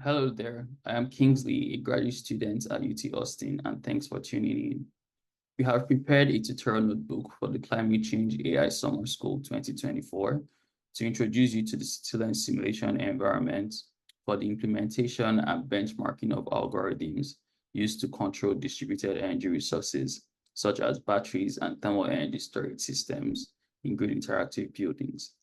Hello there, I am Kingsley, a graduate student at UT Austin, and thanks for tuning in. We have prepared a tutorial notebook for the Climate Change AI Summer School 2024 to introduce you to the CityLearn simulation environment for the implementation and benchmarking of algorithms used to control distributed energy resources, such as batteries and thermal energy storage systems in grid interactive buildings.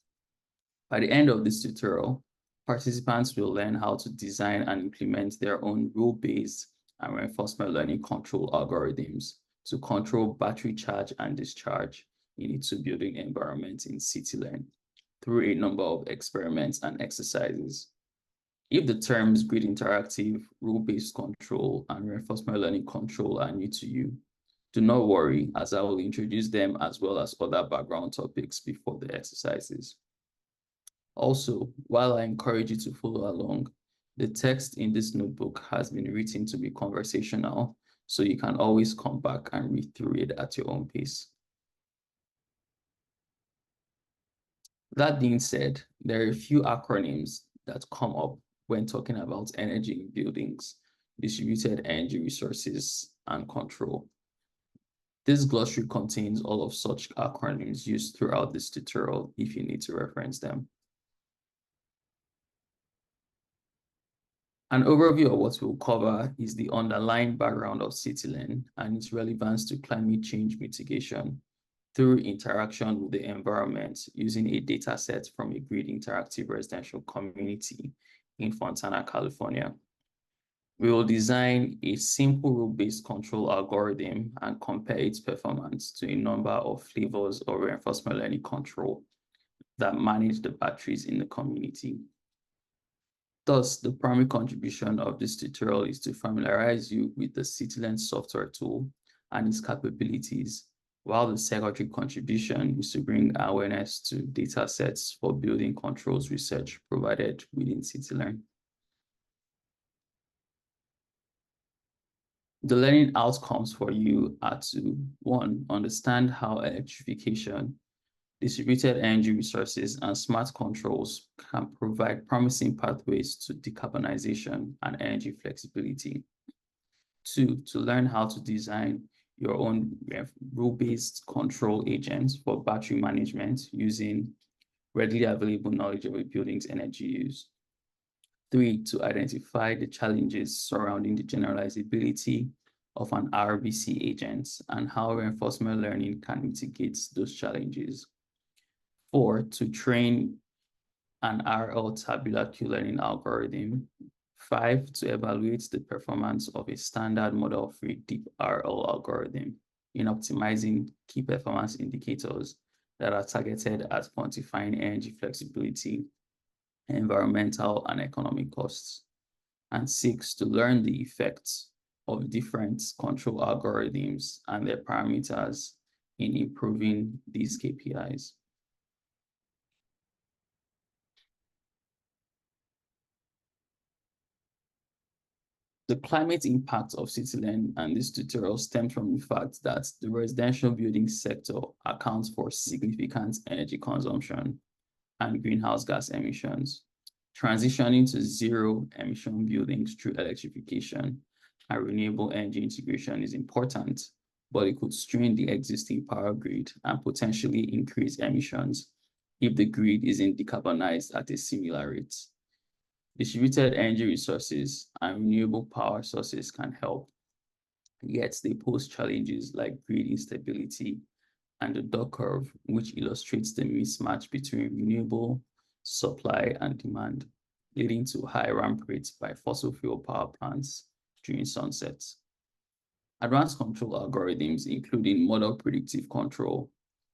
By the end of this tutorial, participants will learn how to design and implement their own rule-based and reinforcement learning control algorithms to control battery charge and discharge in a two-building environment in CityLearn through a number of experiments and exercises. If the terms grid interactive, rule-based control, and reinforcement learning control are new to you, do not worry, as I will introduce them as well as other background topics before the exercises. Also, while I encourage you to follow along, the text in this notebook has been written to be conversational, so you can always come back and read through it at your own pace. That being said, there are a few acronyms that come up when talking about energy in buildings, distributed energy resources, and control. This glossary contains all of such acronyms used throughout this tutorial if you need to reference them. An overview of what we'll cover is the underlying background of CityLearn and its relevance to climate change mitigation through interaction with the environment using a data set from a grid interactive residential community in Fontana, California. We will design a simple rule-based control algorithm and compare its performance to a number of flavors of reinforcement learning control that manage the batteries in the community. Thus, the primary contribution of this tutorial is to familiarize you with the CityLearn software tool and its capabilities, while the secondary contribution is to bring awareness to data sets for building controls research provided within CityLearn. The learning outcomes for you are to, 1, understand how electrification, distributed energy resources, and smart controls can provide promising pathways to decarbonization and energy flexibility. 2, to learn how to design your own rule-based control agents for battery management using readily available knowledge of a building's energy use. 3, to identify the challenges surrounding the generalizability of an RBC agent and how reinforcement learning can mitigate those challenges. 4, to train an RL tabular Q-learning algorithm. 5, to evaluate the performance of a standard model-free deep RL algorithm in optimizing key performance indicators that are targeted at quantifying energy flexibility, environmental and economic costs. And 6, to learn the effects of different control algorithms and their parameters in improving these KPIs. The climate impact of CityLearn and this tutorial stems from the fact that the residential building sector accounts for significant energy consumption and greenhouse gas emissions. Transitioning to zero emission buildings through electrification and renewable energy integration is important, but it could strain the existing power grid and potentially increase emissions if the grid isn't decarbonized at a similar rate. Distributed energy resources and renewable power sources can help, yet they pose challenges like grid instability and the dot curve, which illustrates the mismatch between renewable supply and demand, leading to high ramp rates by fossil fuel power plants during sunsets. Advanced control algorithms, including model predictive control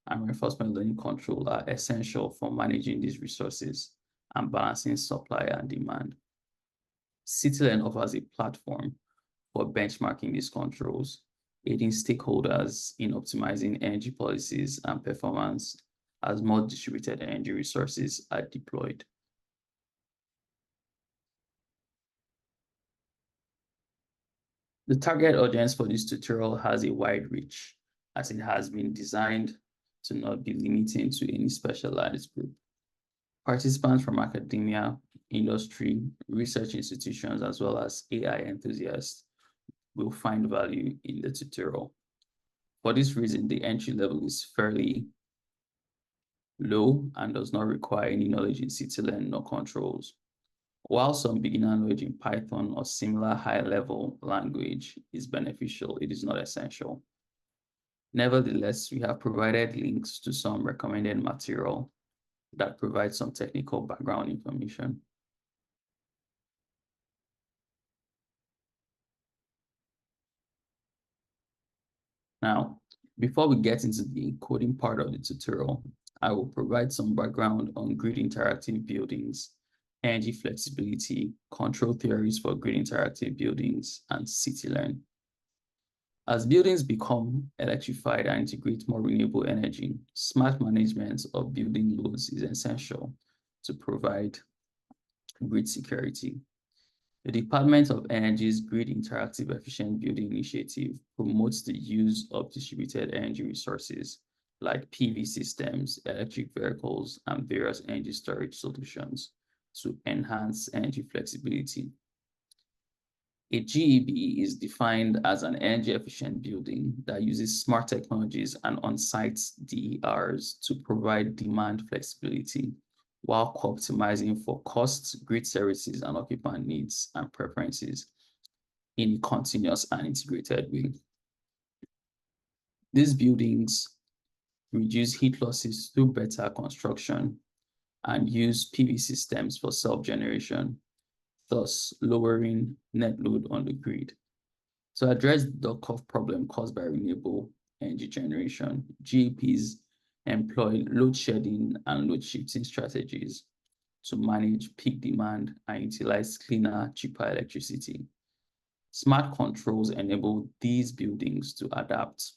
and reinforcement learning control, are essential for managing these resources and balancing supply and demand. CityLearn offers a platform for benchmarking these controls, aiding stakeholders in optimizing energy policies and performance as more distributed energy resources are deployed. The target audience for this tutorial has a wide reach, as it has been designed to not be limiting to any specialized group. Participants from academia, industry, research institutions, as well as AI enthusiasts will find value in the tutorial. For this reason, the entry level is fairly low and does not require any knowledge in CityLearn nor controls. While some beginner knowledge in Python or similar high-level language is beneficial, it is not essential. Nevertheless, we have provided links to some recommended material that provides some technical background information. Now, before we get into the coding part of the tutorial, I will provide some background on grid interactive buildings, energy flexibility, control theories for grid interactive buildings, and CityLearn. As buildings become electrified and integrate more renewable energy, smart management of building loads is essential to provide grid security. The Department of Energy's Grid Interactive Efficient Building Initiative promotes the use of distributed energy resources like PV systems, electric vehicles, and various energy storage solutions to enhance energy flexibility. A GEB is defined as an energy-efficient building that uses smart technologies and on-site DERs to provide demand flexibility while optimizing for costs, grid services, and occupant needs and preferences in a continuous and integrated way. These buildings reduce heat losses through better construction and use PV systems for self-generation, thus lowering net load on the grid. To address the cost problem caused by renewable energy generation, GEPs employ load shedding and load shifting strategies to manage peak demand and utilize cleaner, cheaper electricity. Smart controls enable these buildings to adapt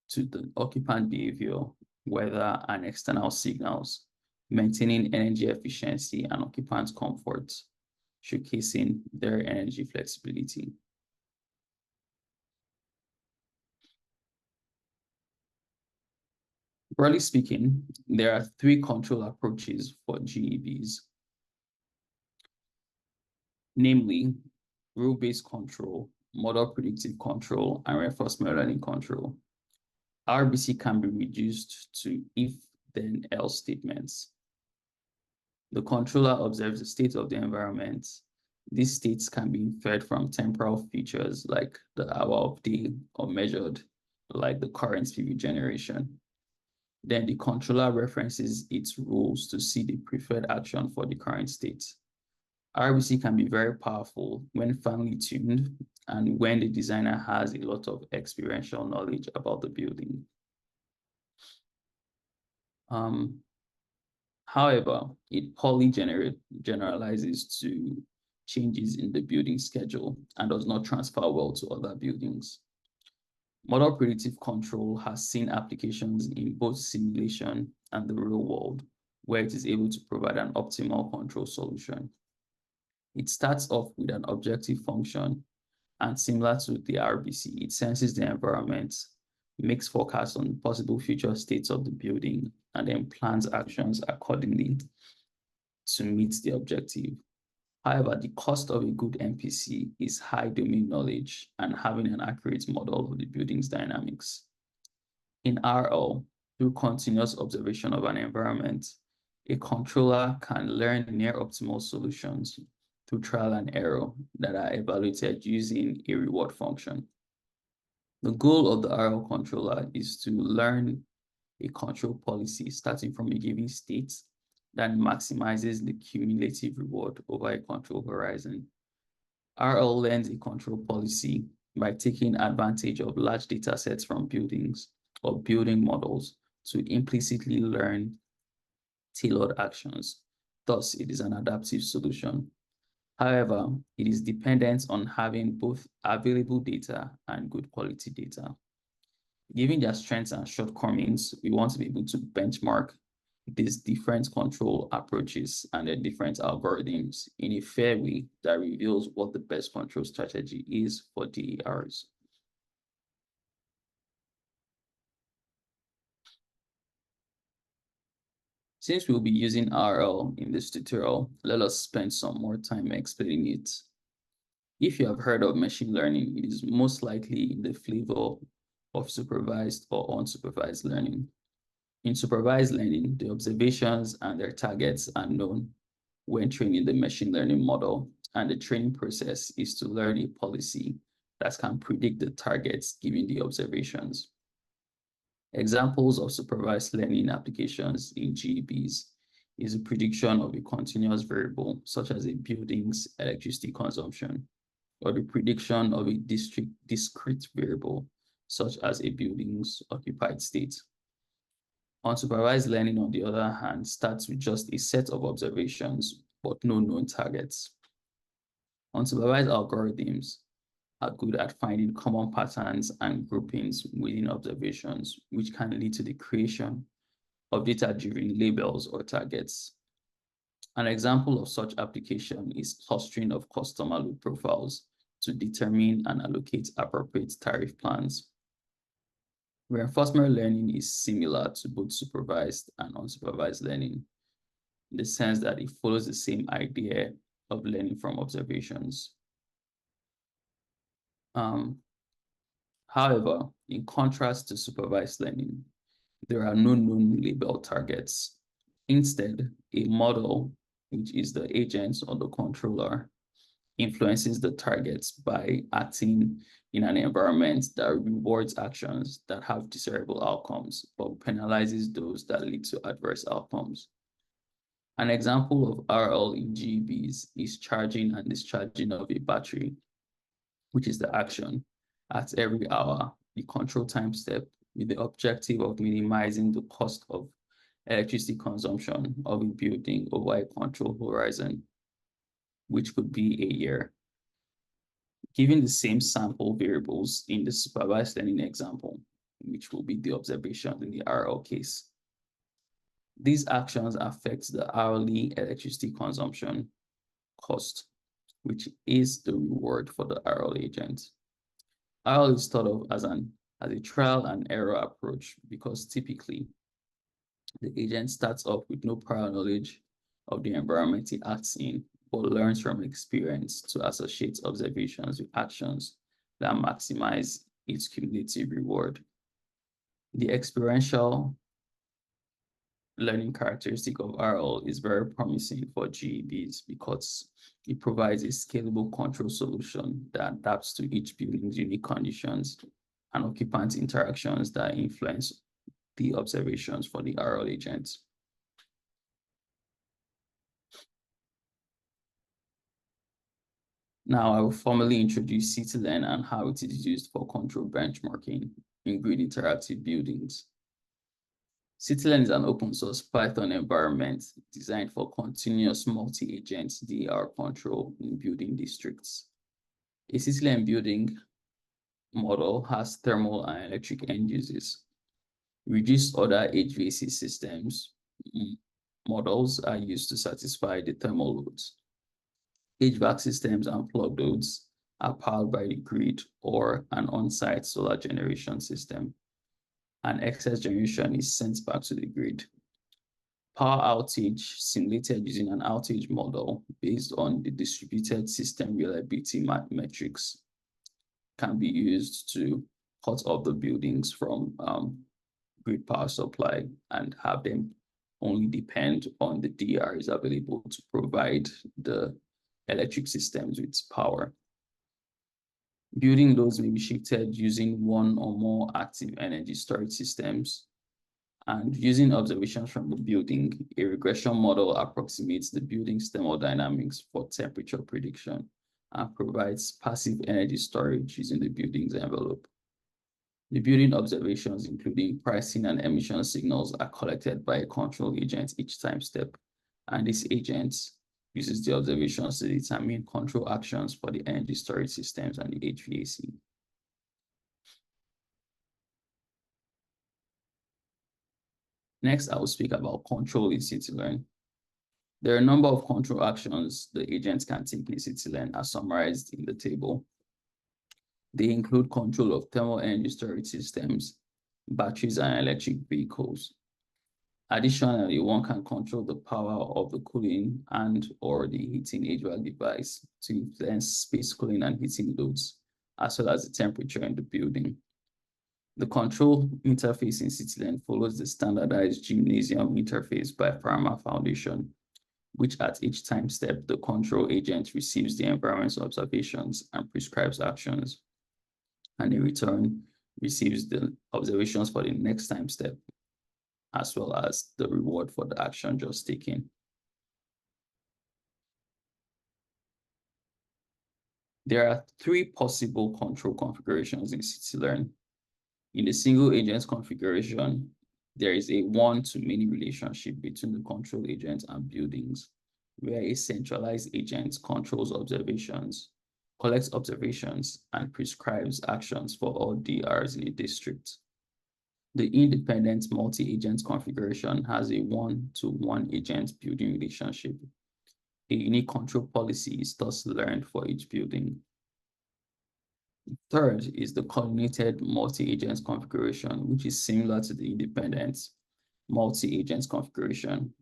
to the occupant behavior, weather, and external signals, maintaining energy efficiency and occupant comfort, showcasing their energy flexibility. Broadly speaking, there are three control approaches for GEBs, namely rule-based control, model predictive control, and reinforcement learning control. RBC can be reduced to if-then-else statements. The controller observes the state of the environment. These states can be inferred from temporal features like the hour of day or measured like the current PV generation. Then the controller references its rules to see the preferred action for the current state. RBC can be very powerful when finely tuned and when the designer has a lot of experiential knowledge about the building. However, it poorly generalizes to changes in the building schedule and does not transfer well to other buildings. Model predictive control has seen applications in both simulation and the real world, where it is able to provide an optimal control solution. It starts off with an objective function, and similar to the RBC, it senses the environment, makes forecasts on possible future states of the building, and then plans actions accordingly to meet the objective. However, the cost of a good MPC is high domain knowledge and having an accurate model of the building's dynamics. In RL, through continuous observation of an environment, a controller can learn near optimal solutions through trial and error that are evaluated using a reward function. The goal of the RL controller is to learn a control policy starting from a given state that maximizes the cumulative reward over a control horizon. RL learns a control policy by taking advantage of large data sets from buildings or building models to implicitly learn tailored actions. Thus, it is an adaptive solution. However, it is dependent on having both available data and good quality data. Given their strengths and shortcomings, we want to be able to benchmark these different control approaches and the different algorithms in a fair way that reveals what the best control strategy is for DERs. Since we'll be using RL in this tutorial, let us spend some more time explaining it. If you have heard of machine learning, it is most likely in the flavor of supervised or unsupervised learning. In supervised learning, the observations and their targets are known when training the machine learning model, and the training process is to learn a policy that can predict the targets given the observations. Examples of supervised learning applications in GEBs is a prediction of a continuous variable, such as a building's electricity consumption, or the prediction of a discrete variable, such as a building's occupied state. Unsupervised learning, on the other hand, starts with just a set of observations, but no known targets. Unsupervised algorithms are good at finding common patterns and groupings within observations, which can lead to the creation of data-driven labels or targets. An example of such application is clustering of customer load profiles to determine and allocate appropriate tariff plans. Reinforcement learning is similar to both supervised and unsupervised learning, in the sense that it follows the same idea of learning from observations. However, in contrast to supervised learning, there are no known label targets. Instead, a model, which is the agent or the controller, influences the targets by acting in an environment that rewards actions that have desirable outcomes, but penalizes those that lead to adverse outcomes. An example of RL in GEBs is charging and discharging of a battery, which is the action at every hour, the control time step, with the objective of minimizing the cost of electricity consumption of a building over a control horizon, which could be a year. Given the same sample variables in the supervised learning example, which will be the observation in the RL case, these actions affect the hourly electricity consumption cost, which is the reward for the RL agent. RL is thought of as a trial and error approach because typically the agent starts off with no prior knowledge of the environment he acts in, but learns from experience to associate observations with actions that maximize its cumulative reward. The experiential learning characteristic of RL is very promising for GEBs because it provides a scalable control solution that adapts to each building's unique conditions and occupant interactions that influence the observations for the RL agents. Now I will formally introduce CityLearn and how it is used for control benchmarking in grid interactive buildings. CityLearn is an open source Python environment designed for continuous multi-agent DER control in building districts. A CityLearn building model has thermal and electric end uses. Reduced order HVAC systems models are used to satisfy the thermal loads. HVAC systems and plug loads are powered by the grid or an on-site solar generation system, and excess generation is sent back to the grid. Power outage simulated using an outage model based on the distributed system reliability metrics can be used to cut off the buildings from grid power supply and have them only depend on the DRs available to provide the electric systems with power. Building loads may be shifted using one or more active energy storage systems. And using observations from the building, a regression model approximates the building's thermodynamics for temperature prediction and provides passive energy storage using the building's envelope. The building observations, including pricing and emission signals, are collected by a control agent each time step, and this agent uses the observations to determine control actions for the energy storage systems and the HVAC. Next, I will speak about control in CityLearn. There are a number of control actions the agents can take in CityLearn as summarized in the table. They include control of thermal energy storage systems, batteries, and electric vehicles. Additionally, one can control the power of the cooling and or the heating HVAC device to influence space cooling and heating loads, as well as the temperature in the building. The control interface in CityLearn follows the standardized gymnasium interface by Pharma Foundation, which at each time step, the control agent receives the environment's observations and prescribes actions, and in return, receives the observations for the next time step, as well as the reward for the action just taken. There are three possible control configurations in CityLearn. In the single agent configuration, there is a one-to-many relationship between the control agent and buildings, where a centralized agent controls observations, collects observations, and prescribes actions for all DRs in a district. The independent multi-agent configuration has a one-to-one agent building relationship. A unique control policy is thus learned for each building. Third is the coordinated multi-agent configuration, which is similar to the independent multi-agent configuration,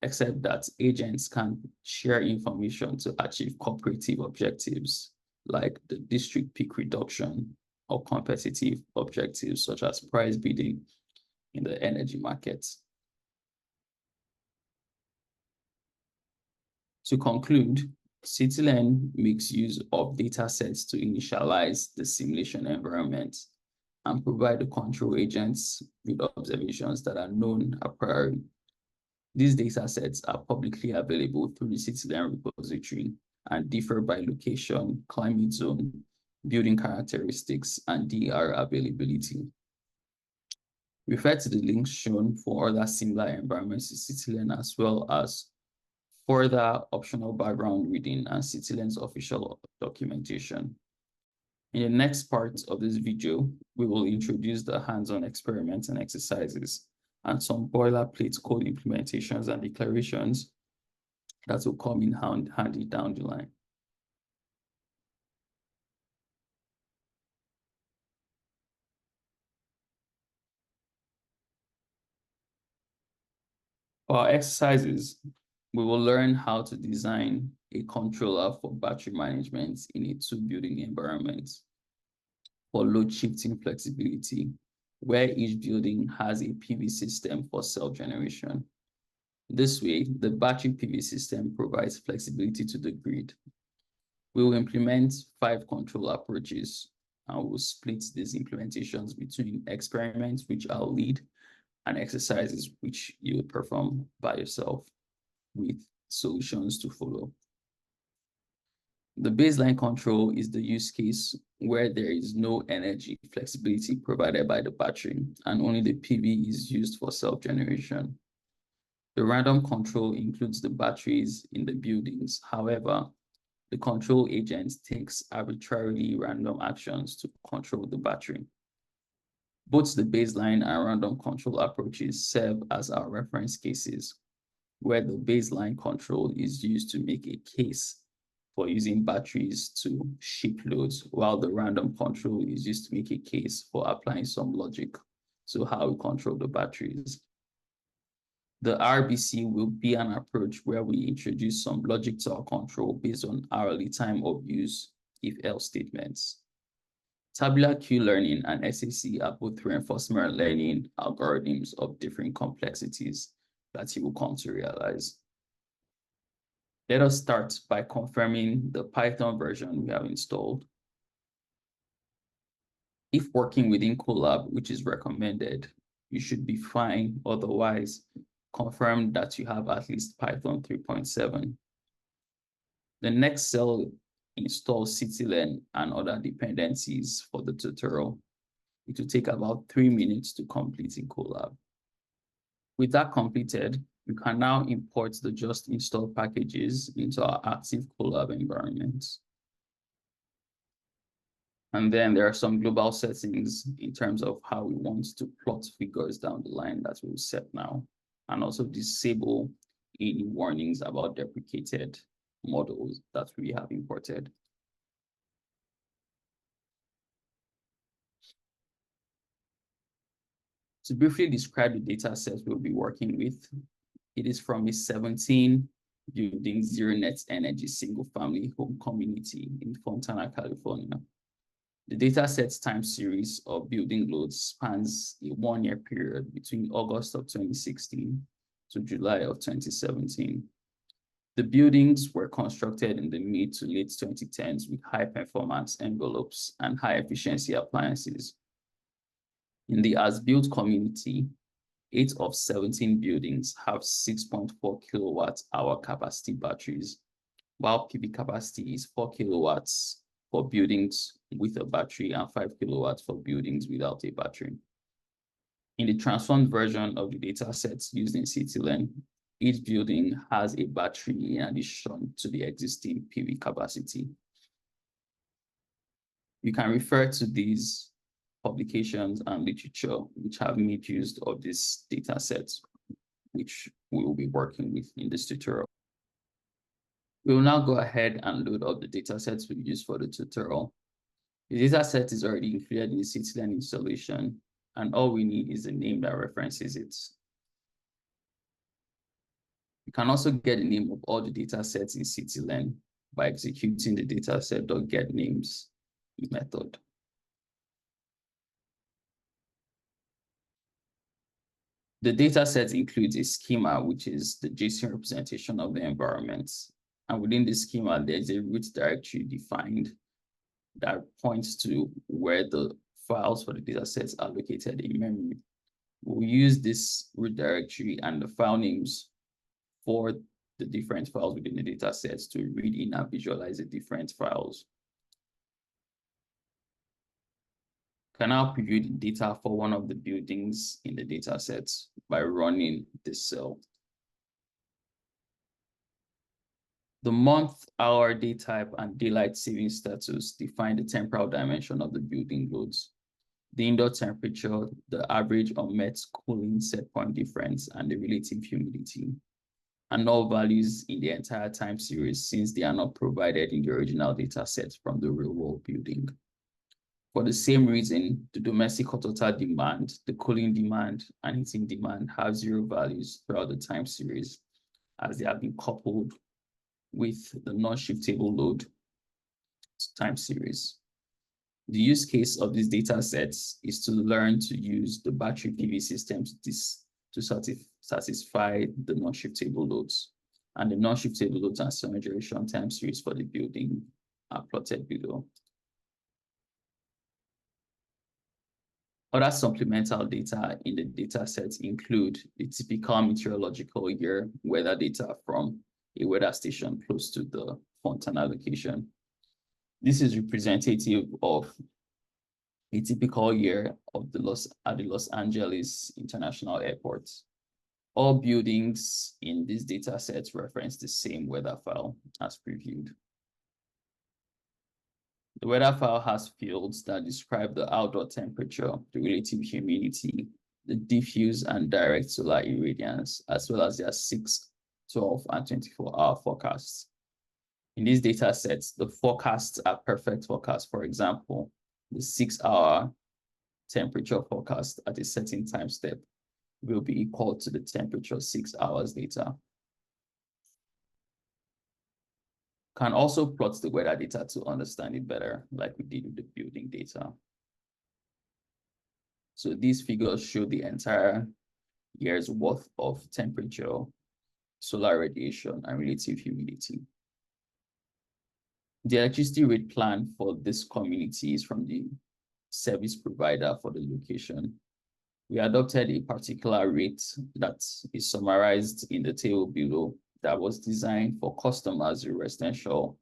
except that agents can share information to achieve cooperative objectives like the district peak reduction or competitive objectives such as price bidding in the energy markets. To conclude, CityLearn makes use of data sets to initialize the simulation environment and provide the control agents with observations that are known a priori. These data sets are publicly available through the CityLearn repository and differ by location, climate zone, building characteristics, and DR availability. Refer to the links shown for other similar environments to CityLearn, as well as further optional background reading and CityLearn's official documentation. In the next part of this video, we will introduce the hands-on experiments and exercises and some boilerplate code implementations and declarations that will come in handy down the line. For our exercises, we will learn how to design a controller for battery management in a two-building environment for load shifting flexibility, where each building has a PV system for self-generation. This way, the battery PV system provides flexibility to the grid. We will implement 5 control approaches, and we'll split these implementations between experiments, which I'll lead, and exercises, which you will perform by yourself with solutions to follow. The baseline control is the use case where there is no energy flexibility provided by the battery, and only the PV is used for self-generation. The random control includes the batteries in the buildings. However, the control agent takes arbitrarily random actions to control the battery. Both the baseline and random control approaches serve as our reference cases, where the baseline control is used to make a case for using batteries to ship loads, while the random control is used to make a case for applying some logic to how we control the batteries. The RBC will be an approach where we introduce some logic to our control based on hourly time of use if-else statements. Tabular Q learning and SAC are both reinforcement learning algorithms of different complexities that you will come to realize. Let us start by confirming the Python version we have installed. If working within Colab, which is recommended, you should be fine. Otherwise, confirm that you have at least Python 3.7. The next cell installs CityLearn and other dependencies for the tutorial. It will take about 3 minutes to complete in Colab. With that completed, you can now import the just installed packages into our active Colab environment. And then there are some global settings in terms of how we want to plot figures down the line that we'll set now, and also disable any warnings about deprecated models that we have imported. To briefly describe the data sets we'll be working with, it is from a 17 building zero net energy single family home community in Fontana, California. The data set's time series of building loads spans a 1-year period between August of 2016 to July of 2017. The buildings were constructed in the mid to late 2010s with high performance envelopes and high efficiency appliances. In the as-built community, 8 of 17 buildings have 6.4 kilowatt hour capacity batteries, while PV capacity is 4 kilowatts for buildings with a battery and 5 kilowatts for buildings without a battery. In the transformed version of the data sets used in CityLearn, each building has a battery in addition to the existing PV capacity. You can refer to these publications and literature which have made use of this data set, which we will be working with in this tutorial. We will now go ahead and load up the data sets we use for the tutorial. The data set is already included in the CityLearn installation, and all we need is a name that references it. You can also get the name of all the data sets in CityLearn by executing the dataset.getNames method. The dataset includes a schema, which is the JSON representation of the environment. And within the schema, there's a root directory defined that points to where the files for the datasets are located in memory. We'll use this root directory and the file names for the different files within the datasets to read in and visualize the different files. Can now preview the data for one of the buildings in the datasets by running this cell. The month, hour, day type, and daylight saving status define the temporal dimension of the building loads. The indoor temperature, the average unmet cooling set point difference, and the relative humidity, and all values in the entire time series since they are not provided in the original data set from the real-world building. For the same reason, the domestic hot water demand, the cooling demand, and heating demand have 0 values throughout the time series, as they have been coupled with the non-shiftable load time series. The use case of these data sets is to learn to use the battery PV systems to satisfy the non-shiftable loads. And the non-shiftable loads and summer duration time series for the building are plotted below. Other supplemental data in the data sets include the typical meteorological year weather data from a weather station close to the Fontana location. This is representative of a typical year of the Los Angeles International Airport. All buildings in these data sets reference the same weather file as previewed. The weather file has fields that describe the outdoor temperature, the relative humidity, the diffuse and direct solar irradiance, as well as their 6, 12, and 24-hour forecasts. In these data sets, the forecasts are perfect forecasts. For example, the 6-hour temperature forecast at a certain time step will be equal to the temperature 6 hours later. Can also plot the weather data to understand it better, like we did with the building data. So these figures show the entire year's worth of temperature, solar radiation, and relative humidity. The electricity rate plan for this community is from the service provider for the location. We adopted a particular rate that is summarized in the table below that was designed for customers with residential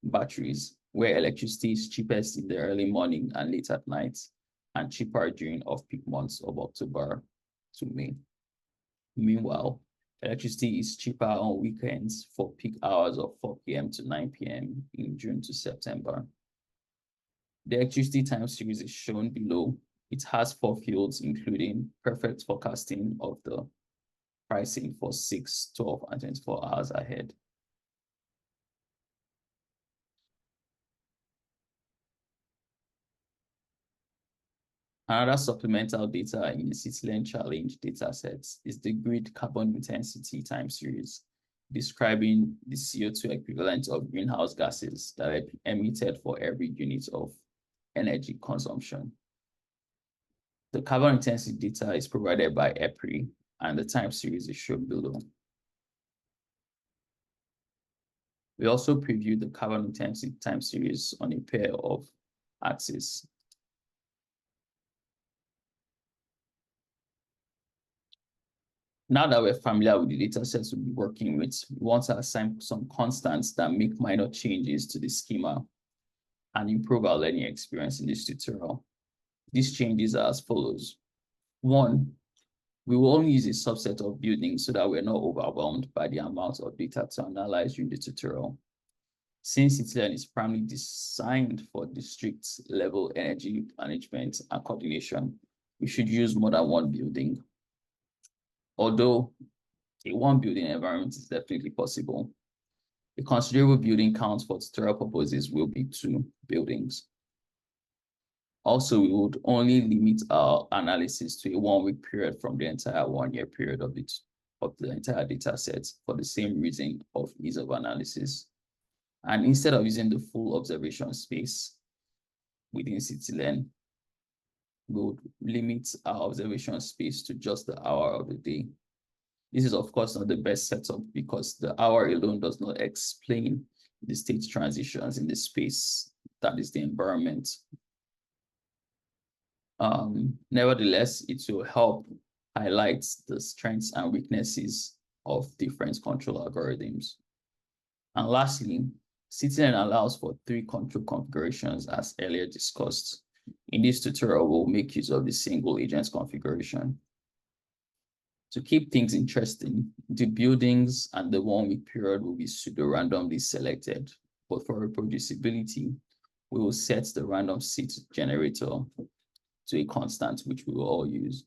batteries, where electricity is cheapest in the early morning and late at night, and cheaper during off-peak months of October to May. Meanwhile, electricity is cheaper on weekends for peak hours of 4 p.m. to 9 p.m. in June to September. The electricity time series is shown below. It has 4 fields, including perfect forecasting of the pricing for 6, 12, and 24 hours ahead. Another supplemental data in the CityLearn Challenge datasets is the grid carbon intensity time series, describing the CO2 equivalent of greenhouse gases that are emitted for every unit of energy consumption. The carbon intensity data is provided by EPRI, and the time series is shown below. We also preview the carbon intensity time series on a pair of axes. Now that we're familiar with the data sets we'll be working with, we want to assign some constants that make minor changes to the schema and improve our learning experience in this tutorial. These changes are as follows. One, we will only use a subset of buildings so that we're not overwhelmed by the amount of data to analyze during the tutorial. Since CityLearn is primarily designed for district level energy management and coordination, we should use more than one building. Although a one building environment is definitely possible, a considerable building count for tutorial purposes will be 2 buildings. Also, we would only limit our analysis to a 1-week period from the entire 1-year period of the entire data set for the same reason of ease of analysis. And instead of using the full observation space within CityLearn, we would limit our observation space to just the hour of the day. This is, of course, not the best setup because the hour alone does not explain the state transitions in the space that is the environment. Nevertheless, it will help highlight the strengths and weaknesses of different control algorithms. And lastly, CityLearn allows for 3 control configurations as earlier discussed. In this tutorial, we'll make use of the single agent configuration. To keep things interesting, the buildings and the 1-week period will be pseudo-randomly selected, but for reproducibility, we will set the random seed generator to a constant, which we will all use.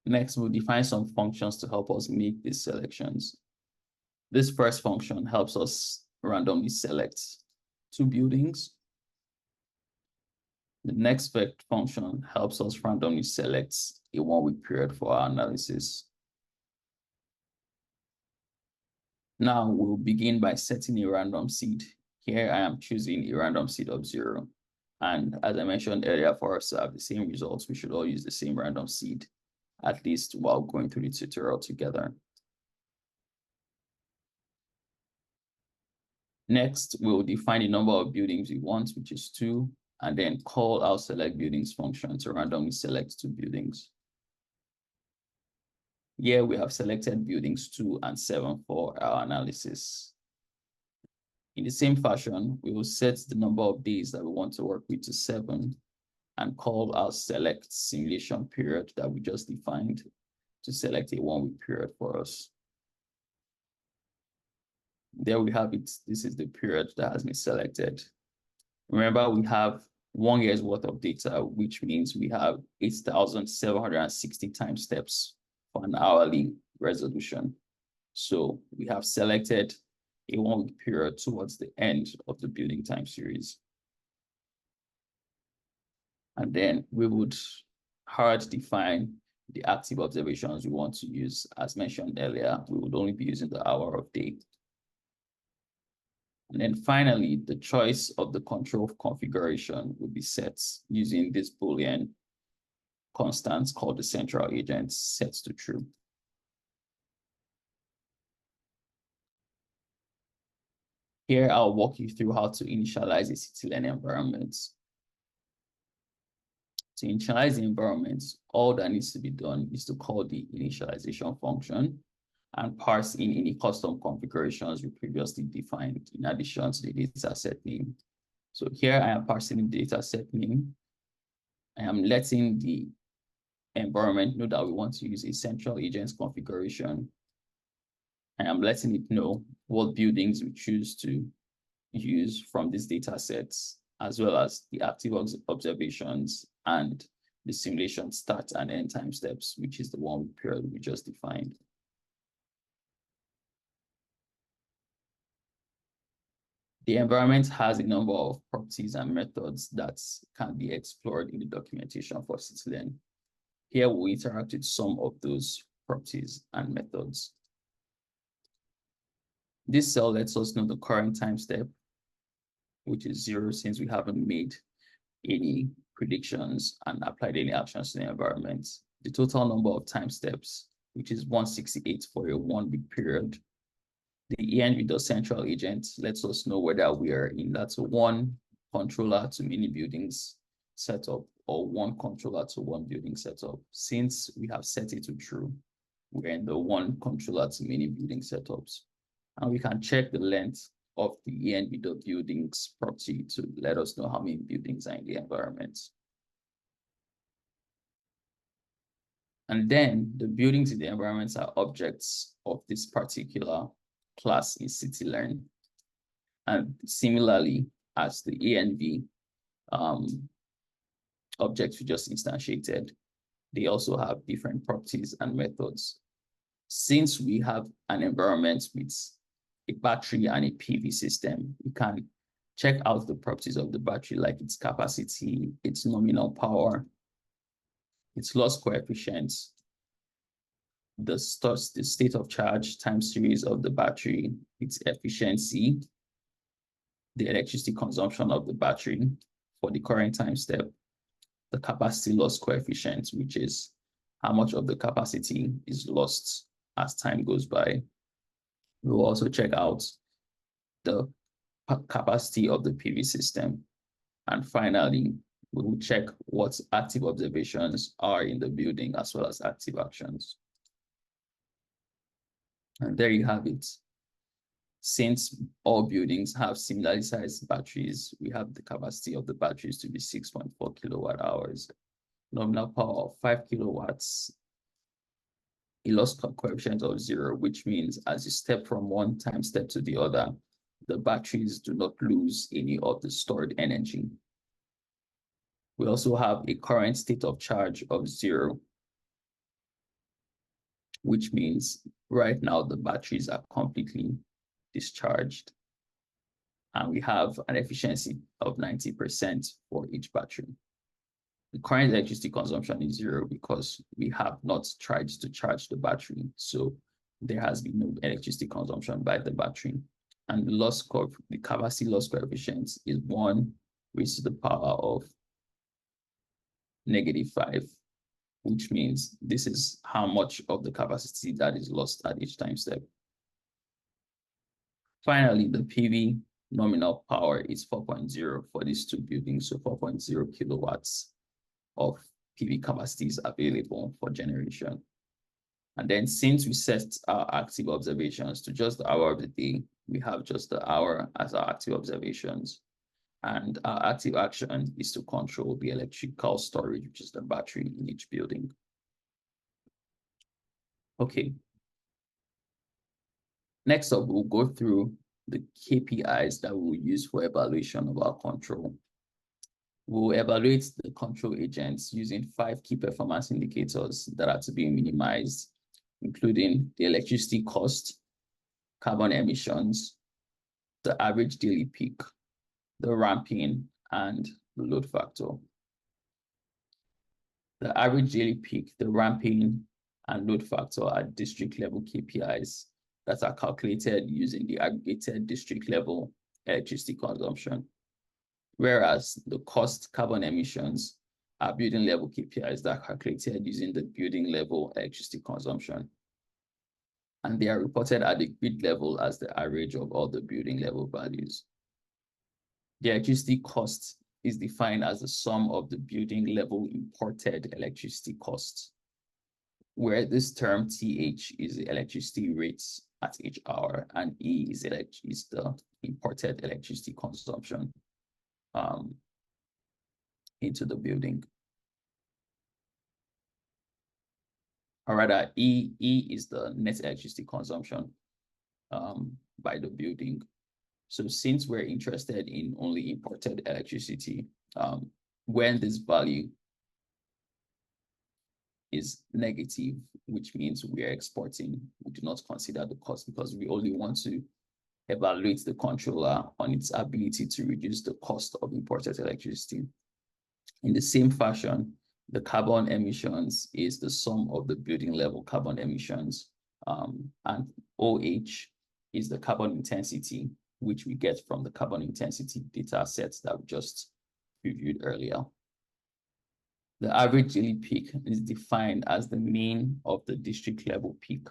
Next, we'll define some functions to help us make these selections. This first function helps us randomly select 2 buildings. The next function helps us randomly select a 1-week period for our analysis. Now we'll begin by setting a random seed. Here I am choosing a random seed of 0. And as I mentioned earlier, for us to have the same results, we should all use the same random seed, at least while going through the tutorial together. Next, we'll define the number of buildings we want, which is 2, and then call our select buildings function to randomly select 2 buildings. Here we have selected buildings 2 and 7 for our analysis. In the same fashion, we will set the number of days that we want to work with to 7 and call our select simulation period that we just defined to select a 1-week period for us. There we have it. This is the period that has been selected. Remember, we have 1 year's worth of data, which means we have 8,760 time steps for an hourly resolution. So we have selected a 1-week period towards the end of the building time series. And then we would hard define the active observations we want to use. As mentioned earlier, we would only be using the hour of day. And then finally, the choice of the control configuration will be set using this Boolean constant called the central agent set to true. Here, I'll walk you through how to initialize a CityLearn environment. To initialize the environment, all that needs to be done is to call the initialization function and parse in any custom configurations we previously defined in addition to the dataset name. So here I am parsing the dataset name. I am letting the environment know that we want to use a central agents configuration. I am letting it know what buildings we choose to use from these data sets, as well as the active observations and the simulation start and end time steps, which is the 1-week period we just defined. The environment has a number of properties and methods that can be explored in the documentation for CityLearn. Here we'll interact with some of those properties and methods. This cell lets us know the current time step, which is 0 since we haven't made any predictions and applied any actions to the environment. The total number of time steps, which is 168 for a 1-week period. The env.central agent lets us know whether we are in that one controller to many buildings setup or one controller to one building setup. Since we have set it to true, we're in the one controller to many building setups. And we can check the length of the env.buildings property to let us know how many buildings are in the environment. And then the buildings in the environment are objects of this particular class in CityLearn. And similarly, as the env objects we just instantiated, they also have different properties and methods. Since we have an environment with a battery and a PV system, we can check out the properties of the battery, like its capacity, its nominal power, its loss coefficient, the state of charge time series of the battery, its efficiency, the electricity consumption of the battery for the current time step, the capacity loss coefficient, which is how much of the capacity is lost as time goes by. We'll also check out the capacity of the PV system. And finally, we will check what active observations are in the building as well as active actions. And there you have it. Since all buildings have similarly sized batteries, we have the capacity of the batteries to be 6.4 kilowatt hours, nominal power of 5 kilowatts, a loss coefficient of 0, which means as you step from one time step to the other, the batteries do not lose any of the stored energy. We also have a current state of charge of 0, which means right now the batteries are completely discharged. And we have an efficiency of 90% for each battery. The current electricity consumption is 0 because we have not tried to charge the battery. So there has been no electricity consumption by the battery. And the capacity loss coefficient is 1 raised to the power of -5, which means this is how much of the capacity that is lost at each time step. Finally, the PV nominal power is 4.0 for these two buildings, so 4.0 kilowatts of PV capacity is available for generation. And then since we set our active observations to just the hour of the day, we have just the hour as our active observations. And our active action is to control the electrical storage, which is the battery in each building. Okay. Next up, we'll go through the KPIs that we'll use for evaluation of our control. We'll evaluate the control agents using 5 key performance indicators that are to be minimized, including the electricity cost, carbon emissions, the average daily peak, the ramping, and the load factor. The average daily peak, the ramping, and load factor are district level KPIs that are calculated using the aggregated district level electricity consumption. Whereas the cost, carbon emissions are building level KPIs that are calculated using the building level electricity consumption. And they are reported at the grid level as the average of all the building level values. The electricity cost is defined as the sum of the building level imported electricity costs, where this term TH is the electricity rates at each hour, and E is the imported electricity consumption into the building. Or rather, E is the net electricity consumption by the building. So since we're interested in only imported electricity, when this value is negative, which means we are exporting, we do not consider the cost because we only want to evaluates the controller on its ability to reduce the cost of imported electricity. In the same fashion, the carbon emissions is the sum of the building level carbon emissions, and OH is the carbon intensity, which we get from the carbon intensity data sets that we just reviewed earlier. The average daily peak is defined as the mean of the district level peak,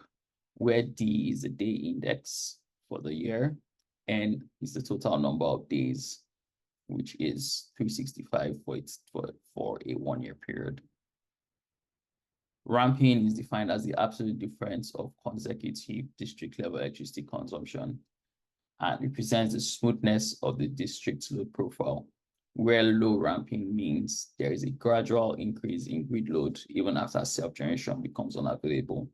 where D is the day index for the year, N is the total number of days, which is 365 for a 1 year period. Ramping is defined as the absolute difference of consecutive district level electricity consumption and represents the smoothness of the district's load profile, where low ramping means there is a gradual increase in grid load even after self-generation becomes unavailable.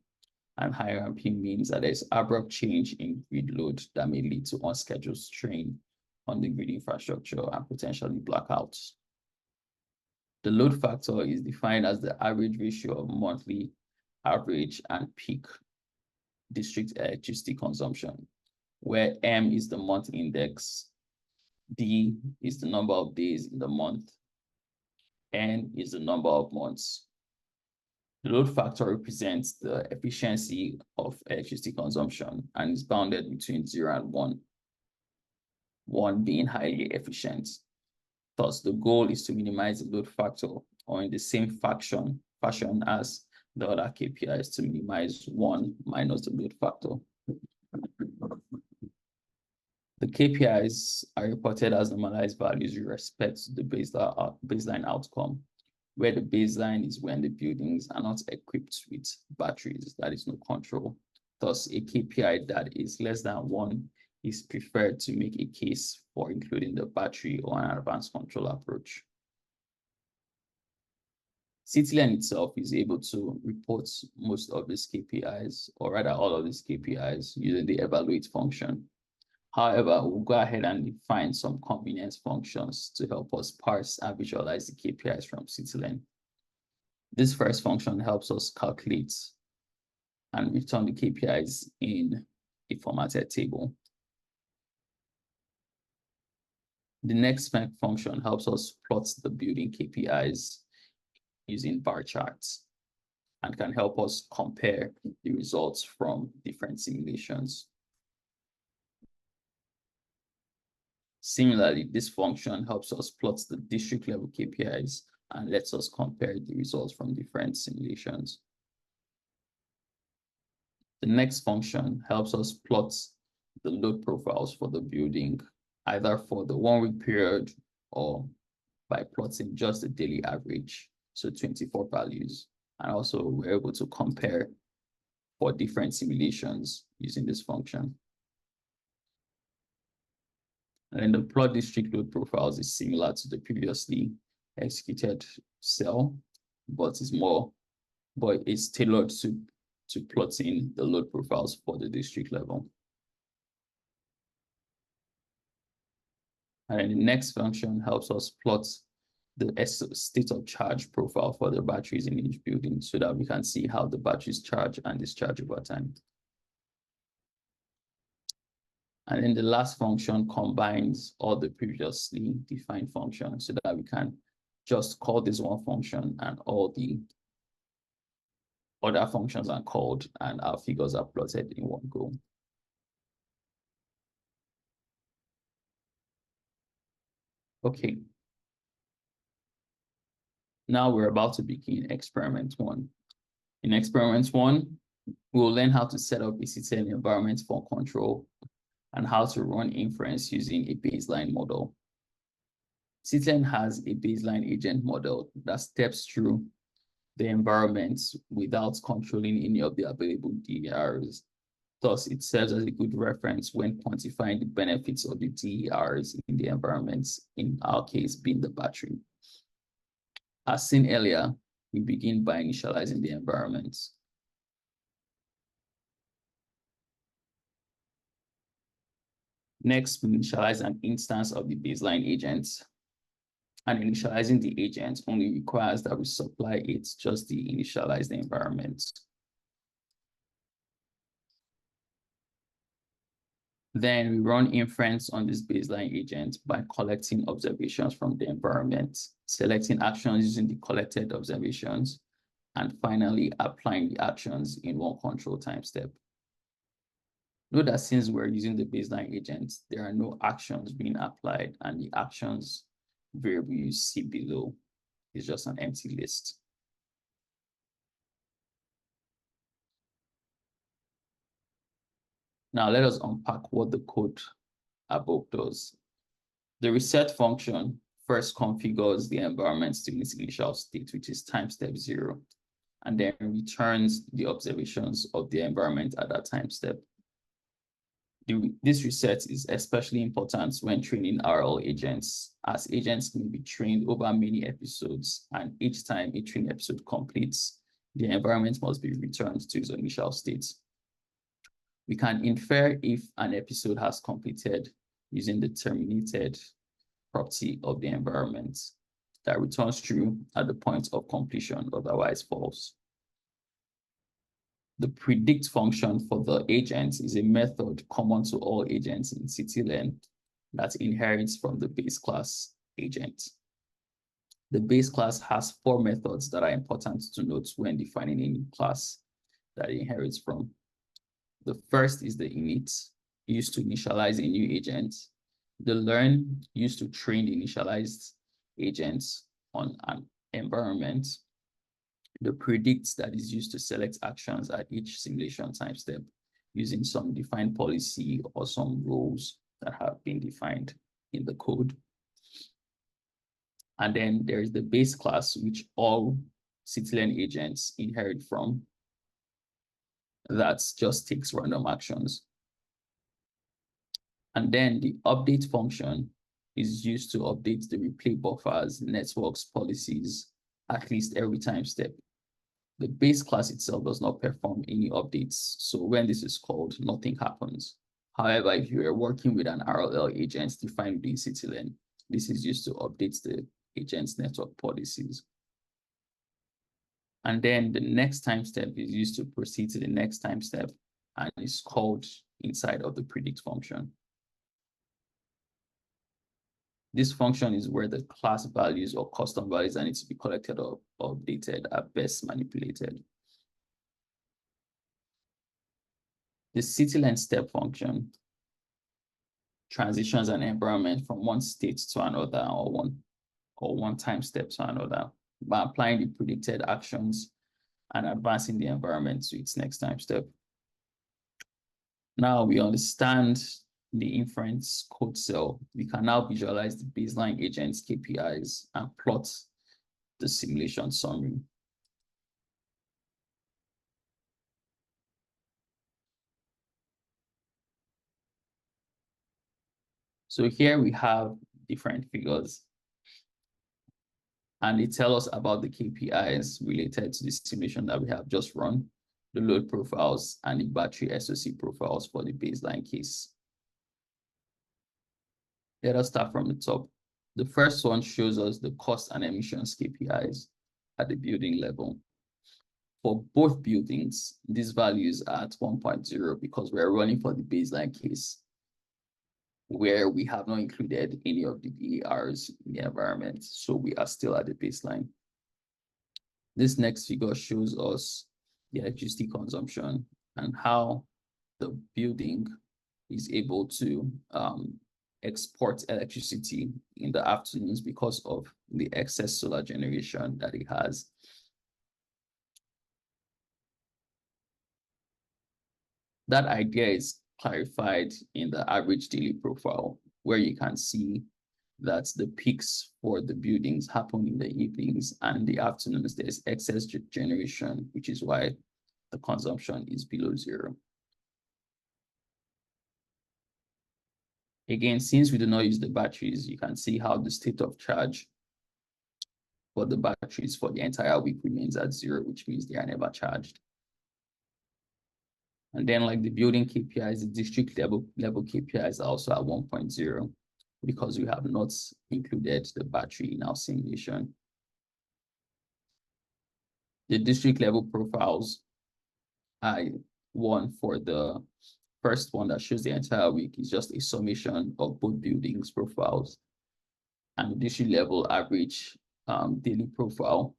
And high ramping means that there's abrupt change in grid load that may lead to unscheduled strain on the grid infrastructure and potentially blackouts. The load factor is defined as the average ratio of monthly average and peak district electricity consumption, where M is the month index, D is the number of days in the month, N is the number of months. The load factor represents the efficiency of electricity consumption and is bounded between 0 and 1, 1 being highly efficient. Thus, the goal is to minimize the load factor, or in the same fashion as the other KPIs, to minimize 1 minus the load factor. The KPIs are reported as normalized values with respect to the baseline outcome, where the baseline is when the buildings are not equipped with batteries, that is no control. Thus, a KPI that is less than 1 is preferred to make a case for including the battery or an advanced control approach. CityLearn itself is able to report most of these KPIs, or rather all of these KPIs, using the evaluate function. However, we'll go ahead and define some convenience functions to help us parse and visualize the KPIs from CityLearn. This first function helps us calculate and return the KPIs in a formatted table. The next function helps us plot the building KPIs using bar charts and can help us compare the results from different simulations. Similarly, this function helps us plot the district level KPIs and lets us compare the results from different simulations. The next function helps us plot the load profiles for the building, either for the 1 week period or by plotting just the daily average, so 24 values. And also we're able to compare for different simulations using this function. And then the plot district load profiles is similar to the previously executed cell, but it's tailored to plotting the load profiles for the district level. And then the next function helps us plot the state of charge profile for the batteries in each building so that we can see how the batteries charge and discharge over time. And then the last function combines all the previously defined functions so that we can just call this one function and all the other functions are called and our figures are plotted in one go. Okay. Now we're about to begin experiment 1. In experiment 1, we'll learn how to set up a CityLearn environment for control and how to run inference using a baseline model. CityLearn has a baseline agent model that steps through the environment without controlling any of the available DERs. Thus, it serves as a good reference when quantifying the benefits of the DERs in the environments, in our case being the battery. As seen earlier, we begin by initializing the environment. Next, we initialize an instance of the baseline agent. And initializing the agent only requires that we supply it just the initialized environment. Then we run inference on this baseline agent by collecting observations from the environment, selecting actions using the collected observations, and finally applying the actions in one control time step. Note that since we're using the baseline agent, there are no actions being applied, and the actions variable you see below is just an empty list. Now let us unpack what the code above does. The reset function first configures the environment to its initial state, which is time step 0, and then returns the observations of the environment at that time step. This reset is especially important when training RL agents, as agents can be trained over many episodes, and each time a training episode completes, the environment must be returned to its initial state. We can infer if an episode has completed using the terminated property of the environment that returns true at the point of completion, otherwise false. The predict function for the agent is a method common to all agents in CityLearn that inherits from the base class agent. The base class has 4 methods that are important to note when defining any class that it inherits from. The first is the init, used to initialize a new agent. The learn, used to train the initialized agents on an environment. The predict, that is used to select actions at each simulation time step using some defined policy or some rules that have been defined in the code. And then there is the base class, which all CityLearn agents inherit from. That just takes random actions. And then the update function is used to update the replay buffers, networks, policies, at least every time step. The base class itself does not perform any updates. So when this is called, nothing happens. However, if you are working with an RLL agent defined within CityLearn, this is used to update the agent's network policies. And then the next time step is used to proceed to the next time step and is called inside of the predict function. This function is where the class values or custom values that need to be collected or updated are best manipulated. The CityLearn step function transitions an environment from one state to another or one time step to another by applying the predicted actions and advancing the environment to its next time step. Now we understand the inference code cell. We can now visualize the baseline agent's KPIs and plot the simulation summary. So here we have different figures, and they tell us about the KPIs related to the simulation that we have just run, the load profiles, and the battery SOC profiles for the baseline case. Let us start from the top. The first one shows us the cost and emissions KPIs at the building level. For both buildings, these values are at 1.0 because we're running for the baseline case where we have not included any of the VARs in the environment. So we are still at the baseline. This next figure shows us the electricity consumption and how the building is able to export electricity in the afternoons because of the excess solar generation that it has. That idea is clarified in the average daily profile, where you can see that the peaks for the buildings happen in the evenings, and in the afternoons there's excess generation, which is why the consumption is below 0. Again, since we do not use the batteries, you can see how the state of charge for the batteries for the entire week remains at 0, which means they are never charged. And then like the building KPIs, the district level KPIs are also at 1.0 because we have not included the battery in our simulation. The district level profiles are one for the first one that shows the entire week is just a summation of both buildings' profiles. And the district level average daily profile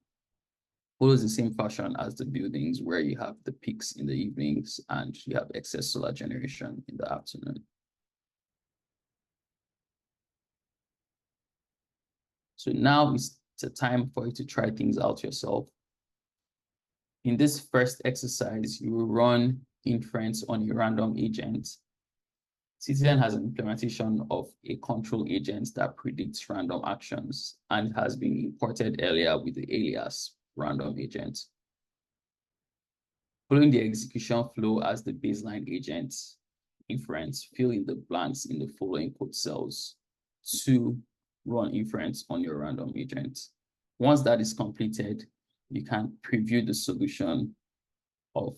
follows the same fashion as the buildings, where you have the peaks in the evenings and you have excess solar generation in the afternoon. So now it's the time for you to try things out yourself. In this first exercise, you will run inference on a random agent. CityLearn has an implementation of a control agent that predicts random actions, and has been imported earlier with the alias random agent. Following the execution flow as the baseline agent inference, fill in the blanks in the following code cells to run inference on your random agent. Once that is completed, you can preview the solution of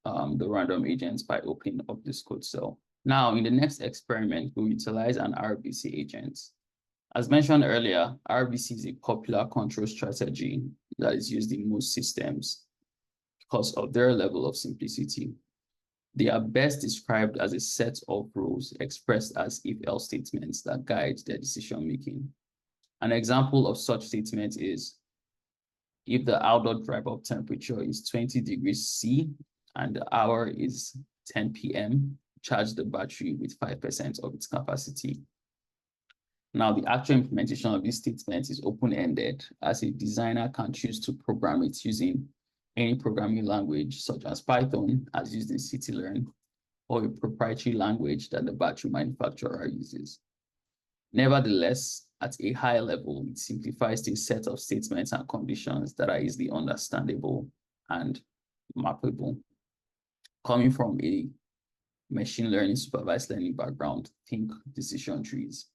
the random agents by opening up this code cell. Now, in the next experiment, we'll utilize an RBC agent. As mentioned earlier, RBC is a popular control strategy that is used in most systems because of their level of simplicity. They are best described as a set of rules expressed as if-else statements that guide their decision-making. An example of such statement is, if the outdoor drive-up temperature is 20 degrees C and the hour is 10 p.m., charge the battery with 5% of its capacity. Now, the actual implementation of this statement is open-ended, as a designer can choose to program it using any programming language, such as Python, as used in CityLearn, or a proprietary language that the battery manufacturer uses. Nevertheless, at a high level, it simplifies the set of statements and conditions that are easily understandable and mappable. Coming from a machine learning, supervised learning background, think decision trees.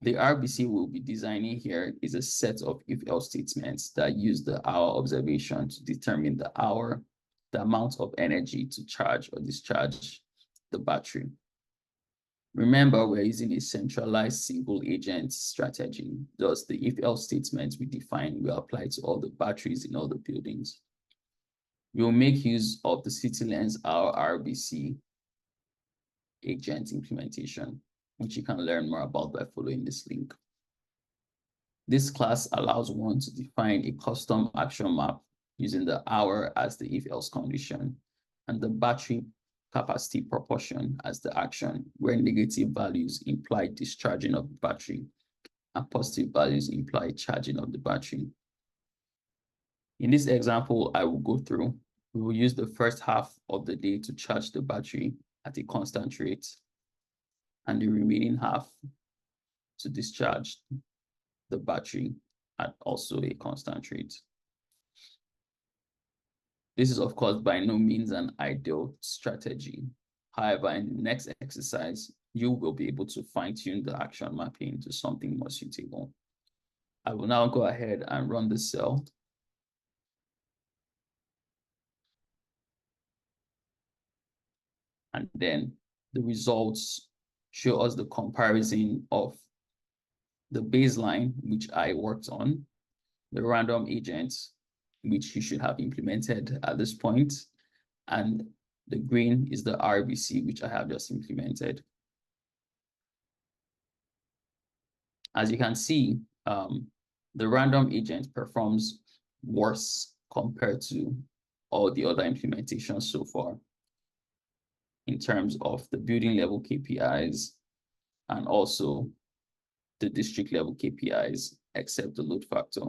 The RBC we'll be designing here is a set of if-else statements that use the hour observation to determine the hour, the amount of energy to charge or discharge the battery. Remember, we're using a centralized single agent strategy. Thus, the if-else statements we define will apply to all the batteries in all the buildings. We'll make use of the CityLearn's RBC agent implementation, which you can learn more about by following this link. This class allows one to define a custom action map using the hour as the if-else condition and the battery capacity proportion as the action, where negative values imply discharging of the battery and positive values imply charging of the battery. In this example I will go through, we will use the first half of the day to charge the battery at a constant rate, and the remaining half to discharge the battery at also a constant rate. This is, of course, by no means an ideal strategy. However, in the next exercise, you will be able to fine-tune the action mapping to something more suitable. I will now go ahead and run the cell. And then the results show us the comparison of the baseline, which I worked on, the random agent, which you should have implemented at this point, and the green is the RBC, which I have just implemented. As you can see, the random agent performs worse compared to all the other implementations so far in terms of the building level KPIs and also the district level KPIs, except the load factor.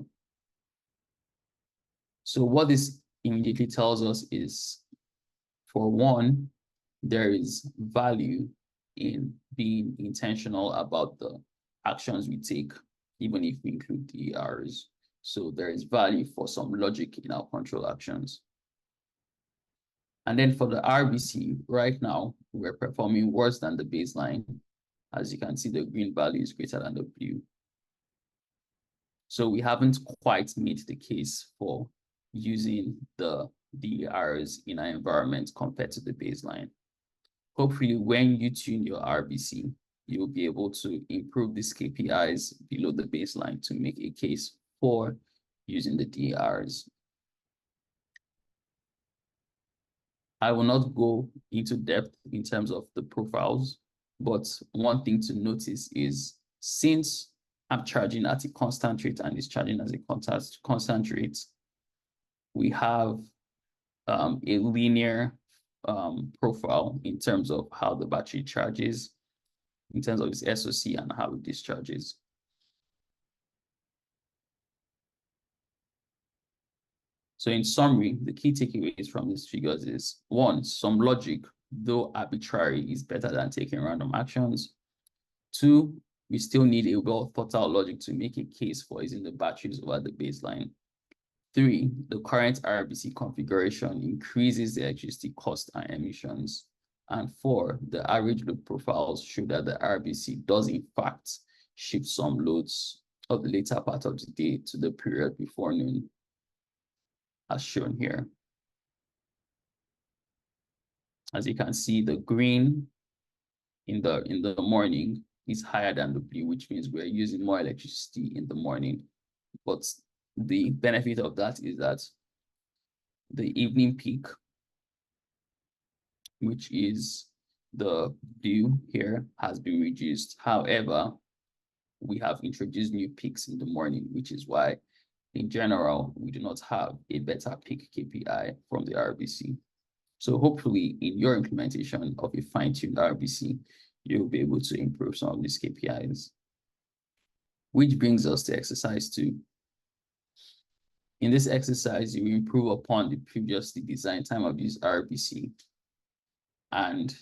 So what this immediately tells us is, for one, there is value in being intentional about the actions we take, even if we include the errors. So there is value for some logic in our control actions. And then for the RBC, right now, we're performing worse than the baseline. As you can see, the green value is greater than the blue. So we haven't quite made the case for using the errors in our environment compared to the baseline. Hopefully, when you tune your RBC, you'll be able to improve these KPIs below the baseline to make a case for using the DRs. I will not go into depth in terms of the profiles, but one thing to notice is since I'm charging at a constant rate and it's charging as a constant rate, we have a linear profile in terms of how the battery charges, in terms of its SOC and how it discharges. So in summary, the key takeaways from these figures is one, some logic, though arbitrary, is better than taking random actions. Two, we still need a well thought out logic to make a case for using the batteries over the baseline. Three, the current RBC configuration increases the electricity cost and emissions. And four, the average load profiles show that the RBC does in fact shift some loads of the later part of the day to the period before noon, as shown here. As you can see, the green in the morning is higher than the blue, which means we're using more electricity in the morning. But the benefit of that is that the evening peak, which is the blue here, has been reduced. However, we have introduced new peaks in the morning, which is why, in general, we do not have a better peak KPI from the RBC. So hopefully, in your implementation of a fine-tuned RBC, you'll be able to improve some of these KPIs. Which brings us to exercise 2. In this exercise, you improve upon the previously designed time of use RBC. And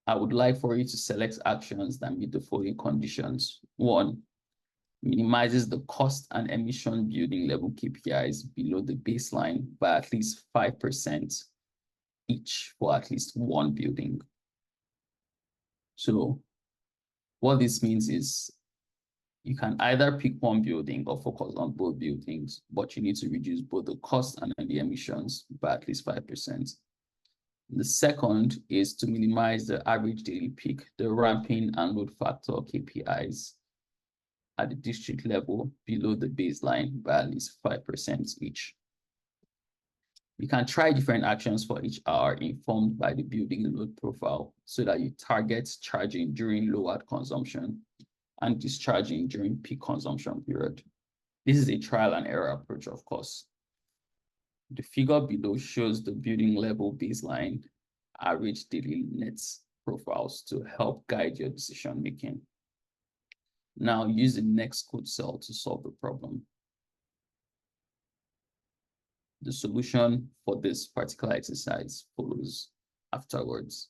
I would like for you to select actions that meet the following conditions. 1, minimizes the cost and emission building level KPIs below the baseline by at least 5% each for at least one building. So what this means is you can either pick one building or focus on both buildings, but you need to reduce both the cost and the emissions by at least 5%. The second is to minimize the average daily peak, the ramping and load factor KPIs at the district level below the baseline by at least 5% each. You can try different actions for each hour informed by the building load profile so that you target charging during lowered consumption and discharging during peak consumption period. This is a trial and error approach, of course. The figure below shows the building level baseline average daily nets profiles to help guide your decision making. Now use the next code cell to solve the problem. The solution for this particular exercise follows afterwards.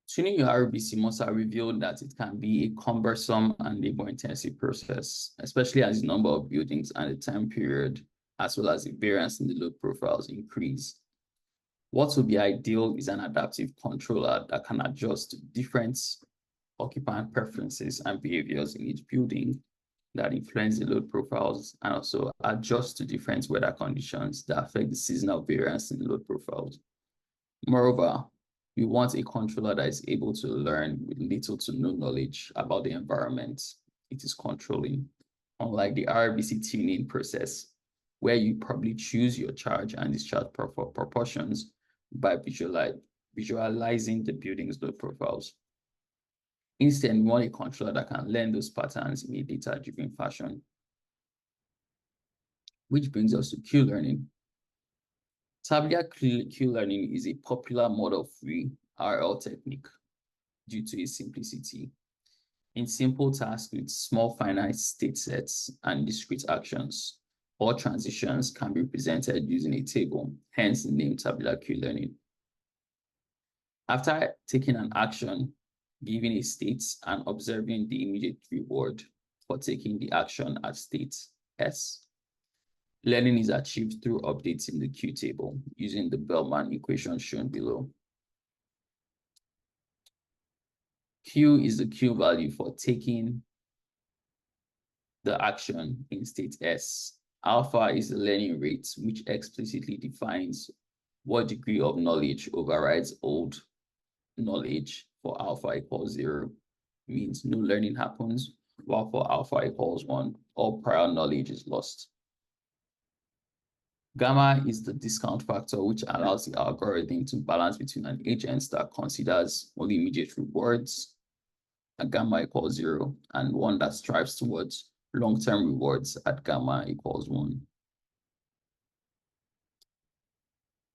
Tuning your RBC must have revealed that it can be a cumbersome and labor-intensive process, especially as the number of buildings and the time period, as well as the variance in the load profiles increase. What would be ideal is an adaptive controller that can adjust to different occupant preferences and behaviors in each building that influence the load profiles and also adjust to different weather conditions that affect the seasonal variance in the load profiles. Moreover, we want a controller that is able to learn with little to no knowledge about the environment it is controlling, unlike the RBC tuning process, where you probably choose your charge and discharge proportions by visualizing the building's load profiles. Instead, we want a controller that can learn those patterns in a data-driven fashion. Which brings us to Q-learning. Tabular Q-learning is a popular model-free RL technique due to its simplicity. In simple tasks with small finite state sets and discrete actions, all transitions can be represented using a table, hence the name Tabular Q-learning. After taking an action, giving a state and observing the immediate reward for taking the action at state S, learning is achieved through updates in the Q table using the Bellman equation shown below. Q is the Q value for taking the action in state S. Alpha is the learning rate, which explicitly defines what degree of knowledge overrides old knowledge. For alpha equals 0, means no learning happens, while for alpha equals 1, all prior knowledge is lost. Gamma is the discount factor, which allows the algorithm to balance between an agent that considers only immediate rewards, at gamma equals 0, and one that strives towards long-term rewards at gamma equals 1.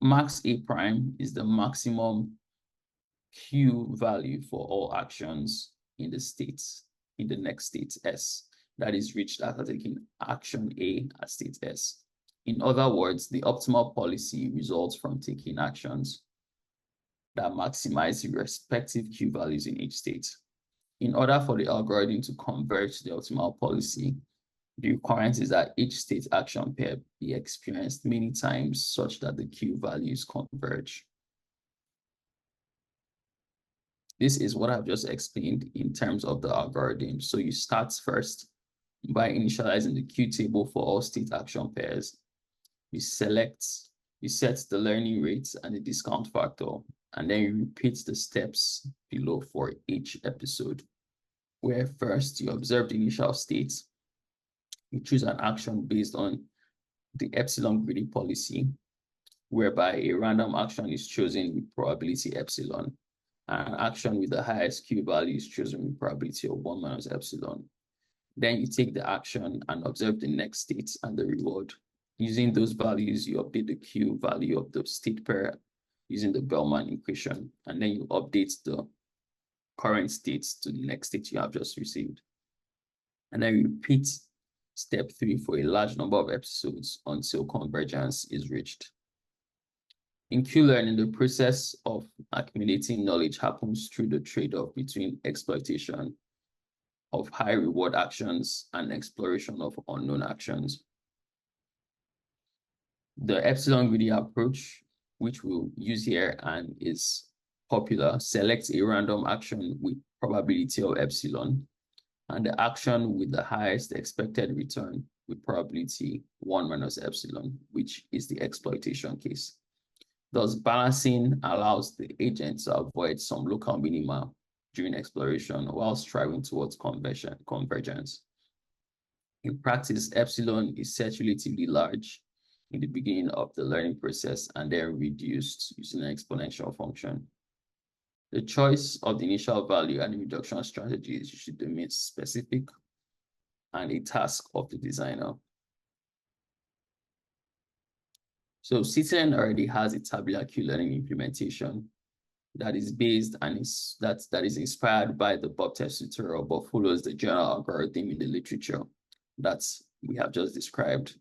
Max A prime is the maximum Q value for all actions in the states, in the next state S, that is reached after taking action A at state S. In other words, the optimal policy results from taking actions that maximize the respective Q values in each state. In order for the algorithm to converge to the optimal policy, the requirement is that each state action pair be experienced many times such that the Q values converge. This is what I've just explained in terms of the algorithm. So you start first by initializing the Q table for all state action pairs. You set the learning rates and the discount factor, and then you repeat the steps below for each episode, where first you observe the initial state, you choose an action based on the epsilon greedy policy, whereby a random action is chosen with probability epsilon, and an action with the highest Q value is chosen with probability of 1 minus epsilon. Then you take the action and observe the next state and the reward. Using those values, you update the Q value of the state pair using the Bellman equation, and then you update the current states to the next state you have just received. And then repeat step 3 for a large number of episodes until convergence is reached. In Q-learning, the process of accumulating knowledge happens through the trade-off between exploitation of high reward actions and exploration of unknown actions. The epsilon greedy approach, which we'll use here and is popular, selects a random action with probability of epsilon and the action with the highest expected return with probability 1 minus epsilon, which is the exploitation case. Thus, balancing allows the agent to avoid some local minima during exploration while striving towards convergence. In practice, epsilon is set relatively large in the beginning of the learning process and then reduced using an exponential function. The choice of the initial value and the reduction strategies should be specific and a task of the designer. So CityLearn already has a tabular Q-learning implementation that is based and that is inspired by the Bob test tutorial, but follows the general algorithm in the literature that we have just described.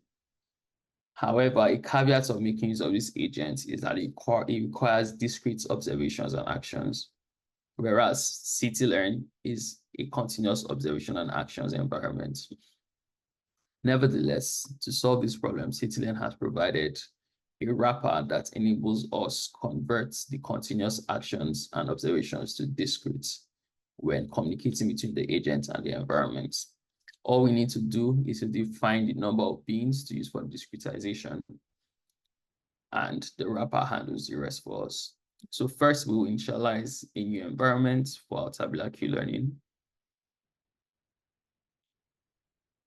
However, a caveat of making use of this agent is that it requires discrete observations and actions, whereas CityLearn is a continuous observation and actions environment. Nevertheless, to solve this problem, CityLearn has provided a wrapper that enables us convert the continuous actions and observations to discrete when communicating between the agent and the environment. All we need to do is to define the number of beans to use for discretization, and the wrapper handles the rest for us. So first, we will initialize a new environment for our tabular Q-learning.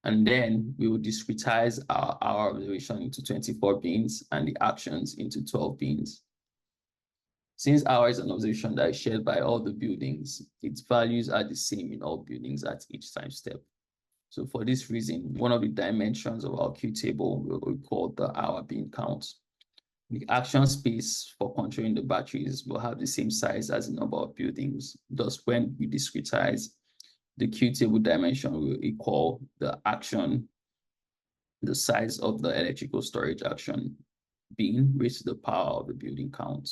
And then we will discretize our observation into 24 beans and the actions into 12 beans. Since our is an observation that is shared by all the buildings, its values are the same in all buildings at each time step. So for this reason, one of the dimensions of our Q table will be called the hour bean count. The action space for controlling the batteries will have the same size as the number of buildings. Thus, when we discretize, the Q table dimension will equal the size of the electrical storage action being raised to the power of the building count.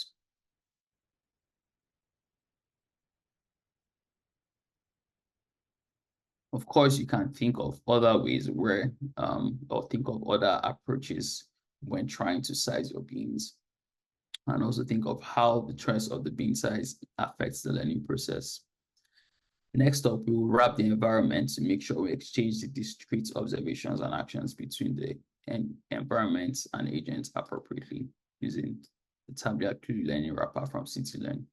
Of course, you can think of other ways where, or think of other approaches when trying to size your beans, and also think of how the choice of the bean size affects the learning process. Next up, we will wrap the environment to make sure we exchange the discrete observations and actions between the environment and agents appropriately using the tabular Q-learning wrapper from CityLearn.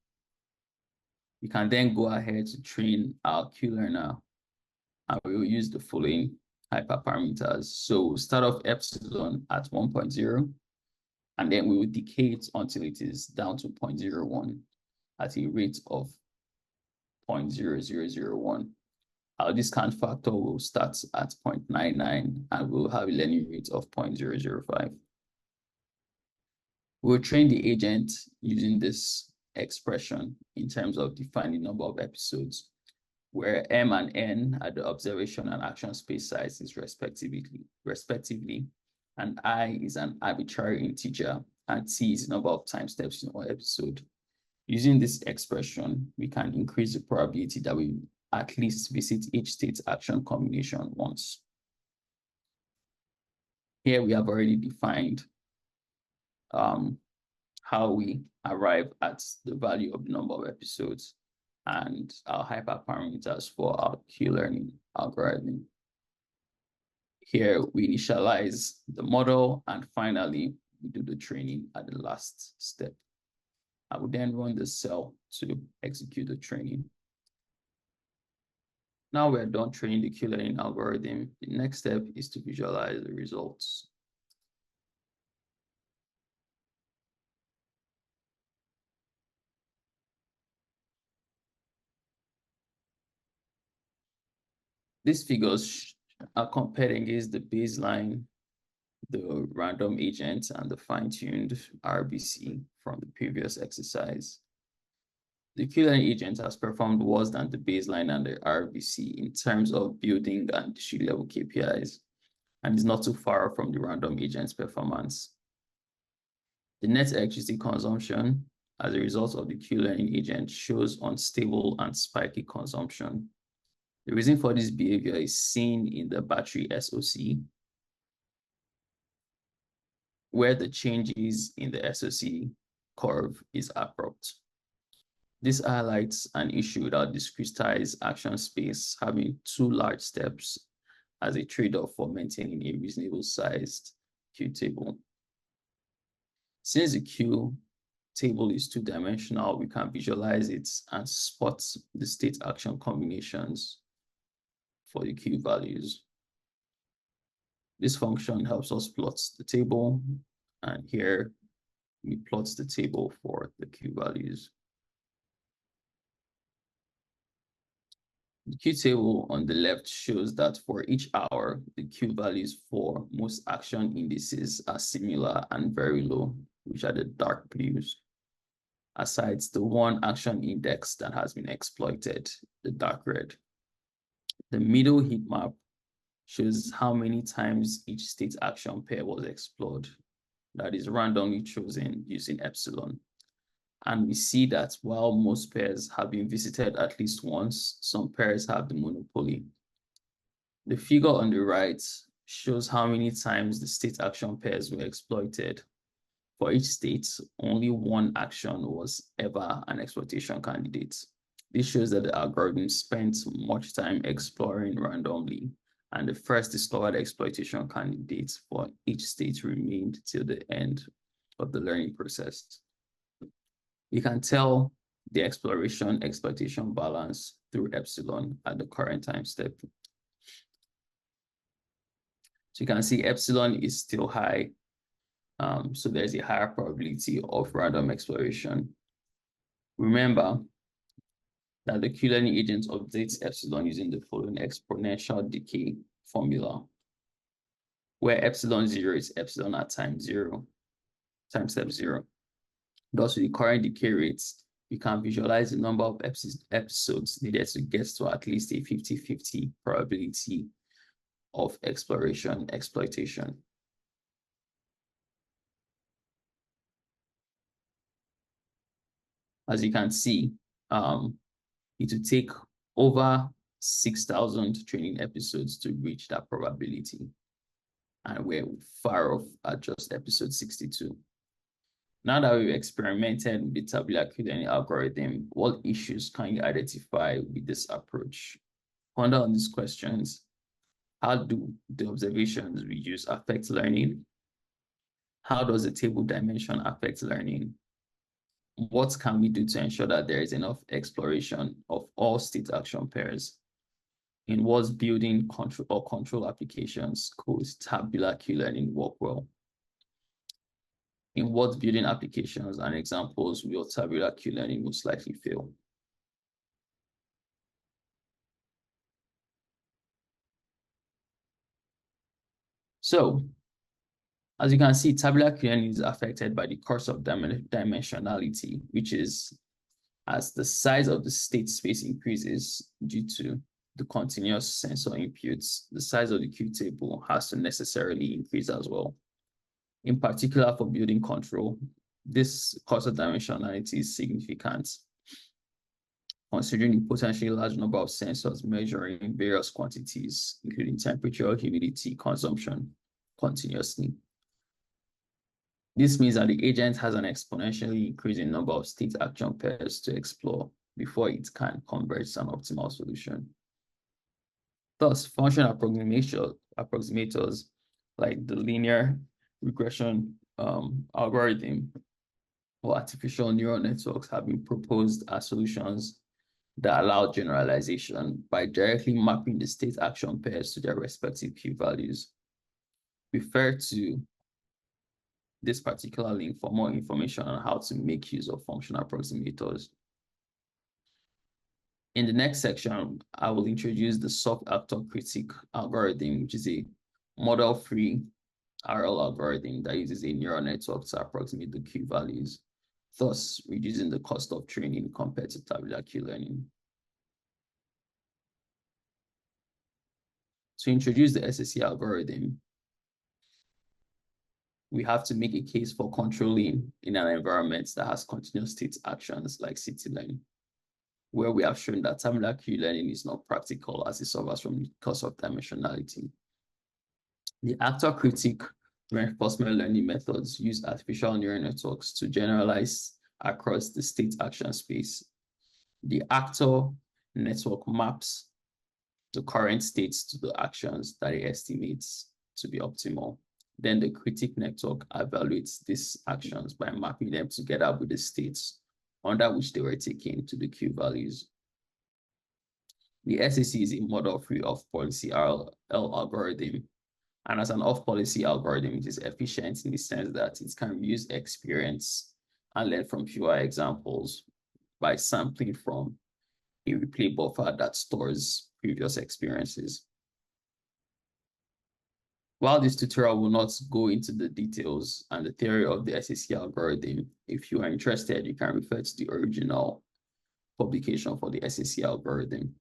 We can then go ahead to train our Q-learner, and we will use the following hyperparameters. So we'll start off epsilon at 1.0, And then we will decay it until it is down to 0.01 at a rate of 0.0001. Our discount factor will start at 0.99 and we'll have a learning rate of 0.005. We'll train the agent using this expression in terms of defining number of episodes, where M and N are the observation and action space sizes respectively, and I is an arbitrary integer, and T is the number of time steps in our episode. Using this expression, we can increase the probability that we at least visit each state action combination once. Here we have already defined how we arrive at the value of the number of episodes and our hyperparameters for our Q-learning algorithm. Here we initialize the model, and finally we do the training at the last step. I will then run the cell to execute the training. Now we're done training the Q-learning algorithm. The next step is to visualize the results. These figures are compared against the baseline, the random agent, and the fine-tuned RBC from the previous exercise. The Q-learning agent has performed worse than the baseline and the RBC in terms of building and district level KPIs, and is not too far from the random agent's performance. The net electricity consumption as a result of the Q-learning agent shows unstable and spiky consumption. The reason for this behavior is seen in the battery SOC, where the changes in the SOC curve is abrupt. This highlights an issue with our discretized action space having too large steps as a trade-off for maintaining a reasonable sized Q table. Since the Q table is two-dimensional, we can visualize it and spot the state action combinations for the Q values. This function helps us plot the table, and here we plot the table for the Q values. The Q table on the left shows that for each hour, the Q values for most action indices are similar and very low, which are the dark blues, aside the one action index that has been exploited, the dark red. The middle heat map shows how many times each state action pair was explored, that is randomly chosen using epsilon. And we see that while most pairs have been visited at least once, some pairs have the monopoly. The figure on the right shows how many times the state action pairs were exploited. For each state, only one action was ever an exploitation candidate. This shows that the algorithm spent much time exploring randomly, and the first discovered exploitation candidate for each state remained till the end of the learning process. You can tell the exploration-exploitation balance through epsilon at the current time step. So you can see epsilon is still high, so there's a higher probability of random exploration. Remember that the Q-learning agent updates epsilon using the following exponential decay formula, where epsilon 0 is epsilon at time step 0. Thus, with the current decay rates, we can visualize the number of episodes needed to get to at least a 50-50 probability of exploitation. As you can see, it will take over 6,000 training episodes to reach that probability. And we're far off at just episode 62. Now that we've experimented with the tabular Q-learning algorithm, what issues can you identify with this approach? Ponder on these questions. How do the observations we use affect learning? How does the table dimension affect learning? What can we do to ensure that there is enough exploration of all state action pairs? In what building control applications could tabular Q-learning work well? In what building applications and examples will tabular Q-learning most likely fail? So, as you can see, tabular Q-learning is affected by the course of dimensionality, which is as the size of the state space increases due to the continuous sensor inputs, the size of the Q table has to necessarily increase as well. In particular, for building control, this course of dimensionality is significant, considering the potentially large number of sensors measuring various quantities, including temperature, humidity, consumption, continuously. This means that the agent has an exponentially increasing number of state action pairs to explore before it can converge to an optimal solution. Thus, function approximators like the linear regression algorithm or artificial neural networks have been proposed as solutions that allow generalization by directly mapping the state action pairs to their respective Q values. Refer to this particular link for more information on how to make use of function approximators. In the next section, I will introduce the soft actor critique algorithm, which is a model-free RL algorithm that uses a neural network to approximate the Q values, thus reducing the cost of training compared to tabular Q-learning. To introduce the SSE algorithm, we have to make a case for controlling in an environment that has continuous state actions like CityLearn, where we have shown that tabular Q-learning is not practical as it suffers from the cost of dimensionality. The actor critique reinforcement learning methods use artificial neural networks to generalize across the state action space. The actor network maps the current states to the actions that it estimates to be optimal. Then the critique network evaluates these actions by mapping them together with the states under which they were taken to the Q values. The SAC is a model-free off-policy RL algorithm. And as an off-policy algorithm, it is efficient in the sense that it can use experience and learn from fewer examples by sampling from a replay buffer that stores previous experiences. While this tutorial will not go into the details and the theory of the SAC algorithm, if you are interested, you can refer to the original publication for the SAC algorithm.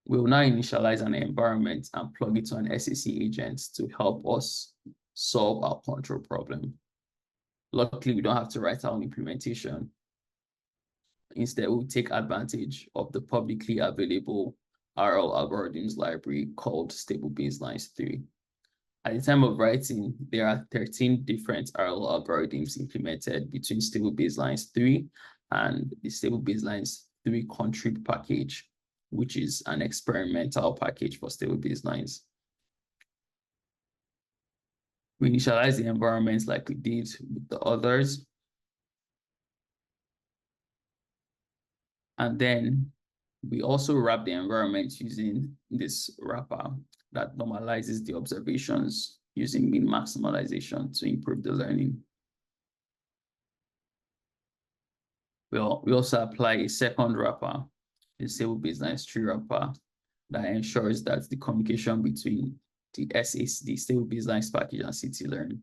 We will now initialize an environment and plug it to an SAC agent to help us solve our control problem. Luckily, we don't have to write our own implementation. Instead, we'll take advantage of the publicly available RL algorithms library called Stable Baselines 3. At the time of writing, there are 13 different RL algorithms implemented between Stable Baselines 3 and the Stable Baselines 3 contrib package, which is an experimental package for stable baselines. We initialize the environments like we did with the others. And then we also wrap the environment using this wrapper that normalizes the observations using min maximalization to improve the learning. We also apply a second wrapper, the Stable Baselines 3 wrapper, that ensures that the communication between the SAC, the Stable Baselines package, and CityLearn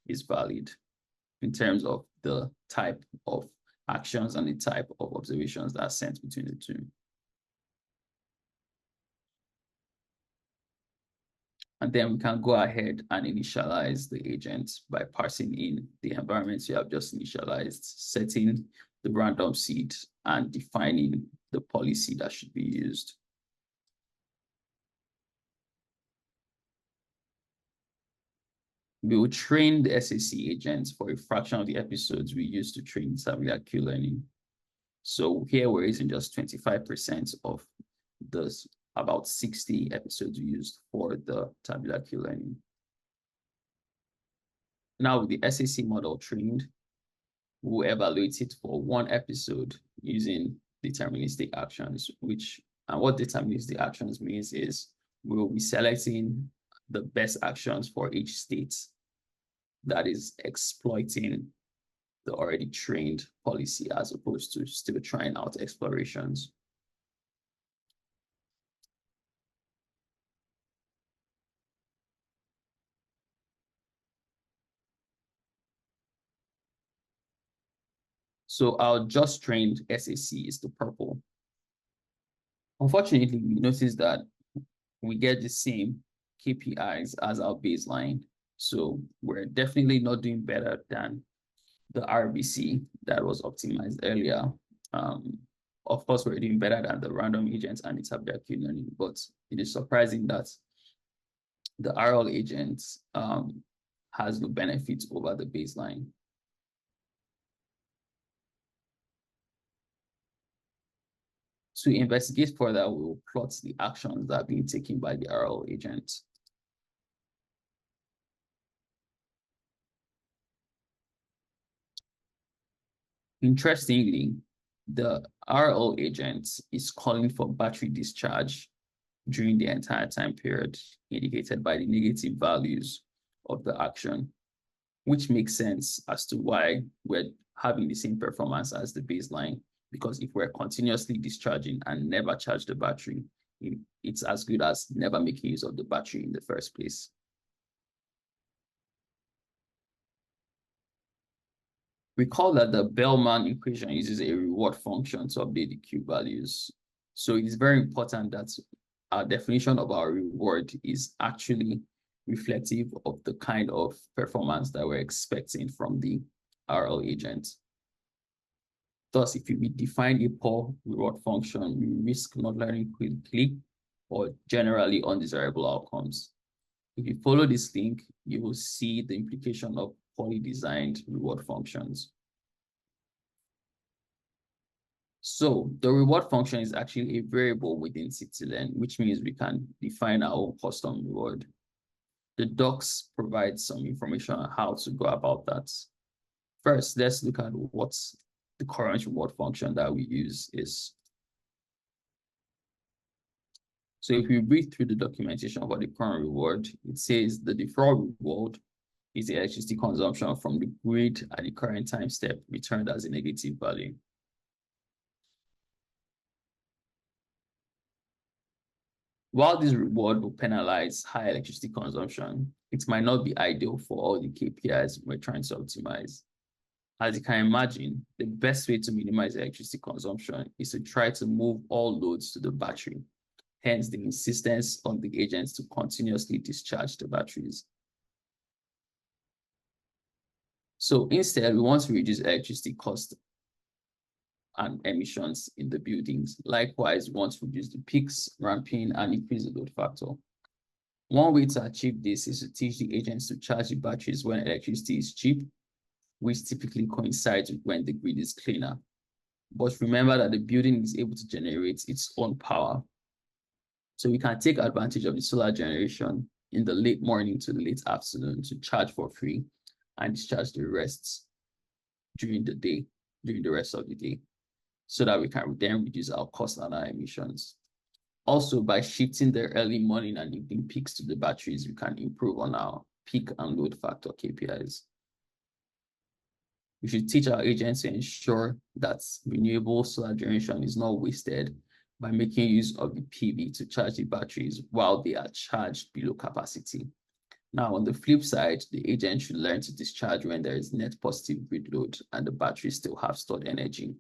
is valid in terms of the type of actions and the type of observations that are sent between the two. And then we can go ahead and initialize the agent by passing in the environments you have just initialized, setting the random seed, and defining the policy that should be used. We will train the SAC agents for a fraction of the episodes we use to train tabular Q-learning. So here we're using just 25% of those about 60 episodes we used for the tabular Q-learning. Now with the SAC model trained, we'll evaluate it for one episode using deterministic actions, and what deterministic actions means is we'll be selecting the best actions for each state that is exploiting the already trained policy as opposed to still trying out explorations. So our just trained SAC is the purple. Unfortunately, we notice that we get the same KPIs as our baseline. So we're definitely not doing better than the RBC that was optimized earlier. Of course, we're doing better than the random agents and its acute learning, but it is surprising that the RL agent has no benefit over the baseline. To investigate further, we will plot the actions that are being taken by the RL agent. Interestingly, the RL agent is calling for battery discharge during the entire time period, indicated by the negative values of the action, which makes sense as to why we're having the same performance as the baseline. Because if we're continuously discharging and never charge the battery, it's as good as never making use of the battery in the first place. Recall that the Bellman equation uses a reward function to update the Q values. So it is very important that our definition of our reward is actually reflective of the kind of performance that we're expecting from the RL agent. Thus, if we define a poor reward function, we risk not learning quickly or generally undesirable outcomes. If you follow this link, you will see the implication of poorly designed reward functions. So the reward function is actually a variable within CityLearn, which means we can define our own custom reward. The docs provide some information on how to go about that. First, let's look at what the current reward function that we use is. So if we read through the documentation about the current reward, it says the default reward is the electricity consumption from the grid at the current time step returned as a negative value. While this reward will penalize high electricity consumption, it might not be ideal for all the KPIs we're trying to optimize. As you can imagine, the best way to minimize electricity consumption is to try to move all loads to the battery, hence the insistence on the agents to continuously discharge the batteries. So instead, we want to reduce electricity cost and emissions in the buildings. Likewise, we want to reduce the peaks, ramping, and increase the load factor. One way to achieve this is to teach the agents to charge the batteries when electricity is cheap, which typically coincides with when the grid is cleaner. But remember that the building is able to generate its own power. So we can take advantage of the solar generation in the late morning to the late afternoon to charge for free and discharge the rest during the day, during the rest of the day, so that we can then reduce our cost and our emissions. Also, by shifting the early morning and evening peaks to the batteries, we can improve on our peak and load factor KPIs. We should teach our agents to ensure that renewable solar generation is not wasted by making use of the PV to charge the batteries while they are charged below capacity. Now, on the flip side, the agent should learn to discharge when there is net positive grid load and the batteries still have stored energy.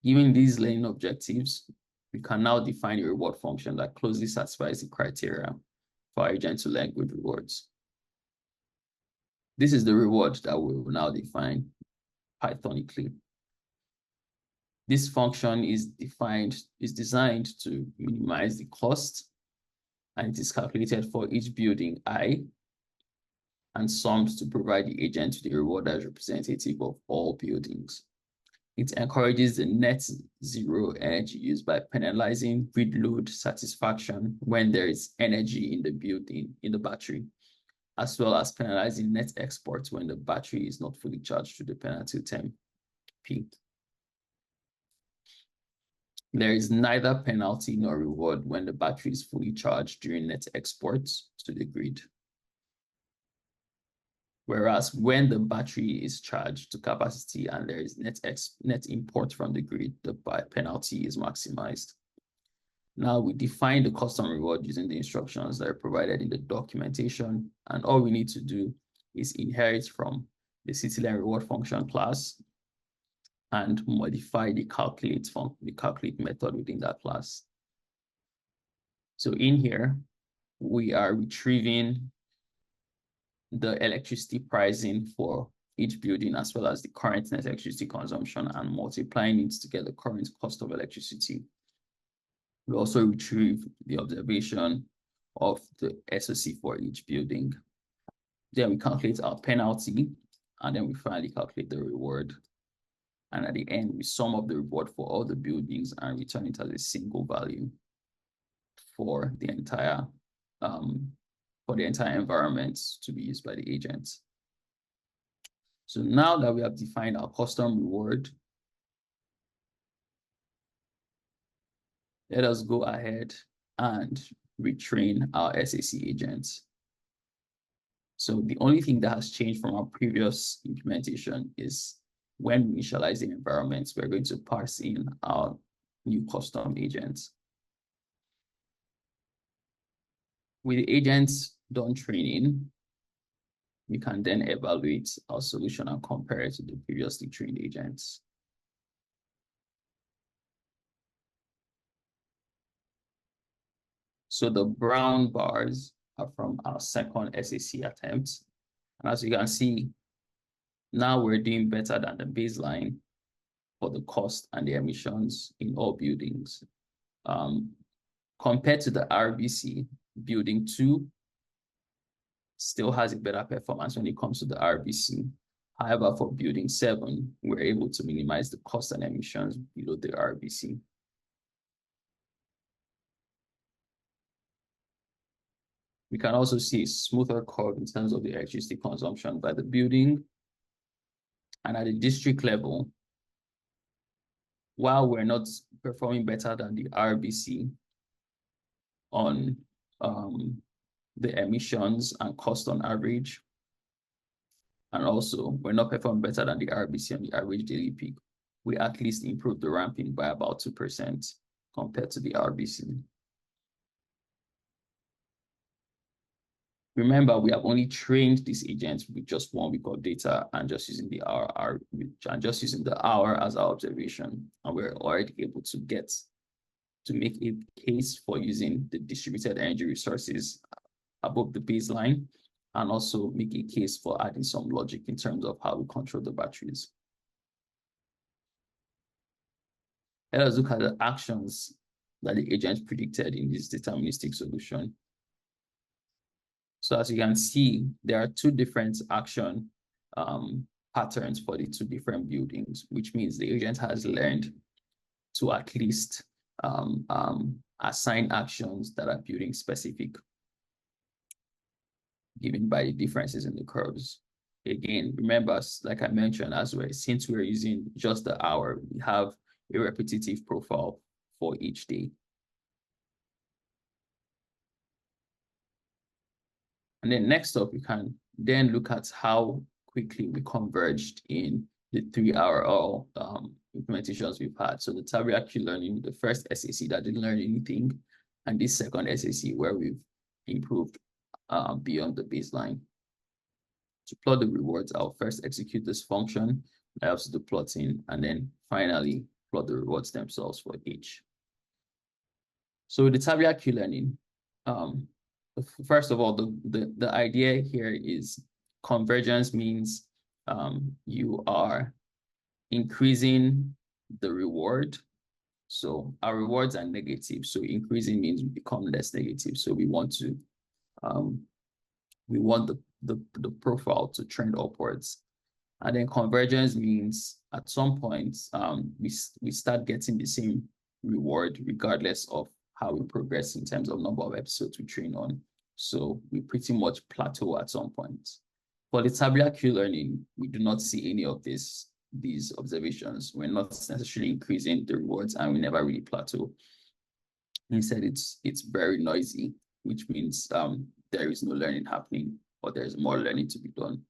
Given these learning objectives, we can now define a reward function that closely satisfies the criteria for our agent to learn good rewards. This is the reward that we will now define Pythonically. This function is designed to minimize the cost, and it is calculated for each building I and summed to provide the agent with a reward that is representative of all buildings. It encourages the net zero energy use by penalizing grid load satisfaction when there is energy in the building, in the battery, as well as penalizing net exports when the battery is not fully charged to the penalty term P. There is neither penalty nor reward when the battery is fully charged during net exports to the grid. Whereas when the battery is charged to capacity and there is net import from the grid, the penalty is maximized. Now we define the custom reward using the instructions that are provided in the documentation. And all we need to do is inherit from the CityLearn reward function class and modify the calculate method within that class. So in here, we are retrieving the electricity pricing for each building, as well as the current net electricity consumption, and multiplying it to get the current cost of electricity. We also retrieve the observation of the SOC for each building. Then we calculate our penalty, and then we finally calculate the reward. And at the end, we sum up the reward for all the buildings and return it as a single value for the entire environment to be used by the agent. So now that we have defined our custom reward, let us go ahead and retrain our SAC agents. So the only thing that has changed from our previous implementation is when we initialize the environments, we're going to parse in our new custom agents. With the agents done training, we can then evaluate our solution and compare it to the previously trained agents. So the brown bars are from our second SAC attempt. And as you can see, now we're doing better than the baseline for the cost and the emissions in all buildings. Compared to the RBC, building 2 still has a better performance when it comes to the RBC. However, for building 7, we're able to minimize the cost and emissions below the RBC. We can also see a smoother curve in terms of the electricity consumption by the building. And at the district level, while we're not performing better than the RBC on the emissions and cost on average, and also we're not performing better than the RBC on the average daily peak, we at least improved the ramping by about 2% compared to the RBC. Remember, we have only trained these agents with just 1 week of data and just using the hour as our observation. And we're already able to make a case for using the distributed energy resources above the baseline, and also make a case for adding some logic in terms of how we control the batteries. Let us look at the actions that the agent predicted in this deterministic solution. So as you can see, there are 2 different action patterns for the 2 different buildings, which means the agent has learned to at least assign actions that are building specific, given by the differences in the curves. Again, remember, like I mentioned as well, since we're using just the hour, we have a repetitive profile for each day. And then next up, we can then look at how quickly we converged in the 3 RL implementations we've had. So the tabular learning, the first SAC that didn't learn anything, and this second SAC where we've improved beyond the baseline. To plot the rewards, I'll first execute this function that helps do plotting, and then finally plot the rewards themselves for each. So with the tabular learning, first of all, the idea here is convergence means you are increasing the reward. So our rewards are negative. So increasing means we become less negative. So we want to the profile to trend upwards. And then convergence means at some point we start getting the same reward regardless of how we progress in terms of number of episodes we train on. So we pretty much plateau at some point. For the tabular learning, we do not see any of these observations. We're not necessarily increasing the rewards, and we never really plateau. Instead, it's very noisy, which means there is no learning happening, or there's more learning to be done.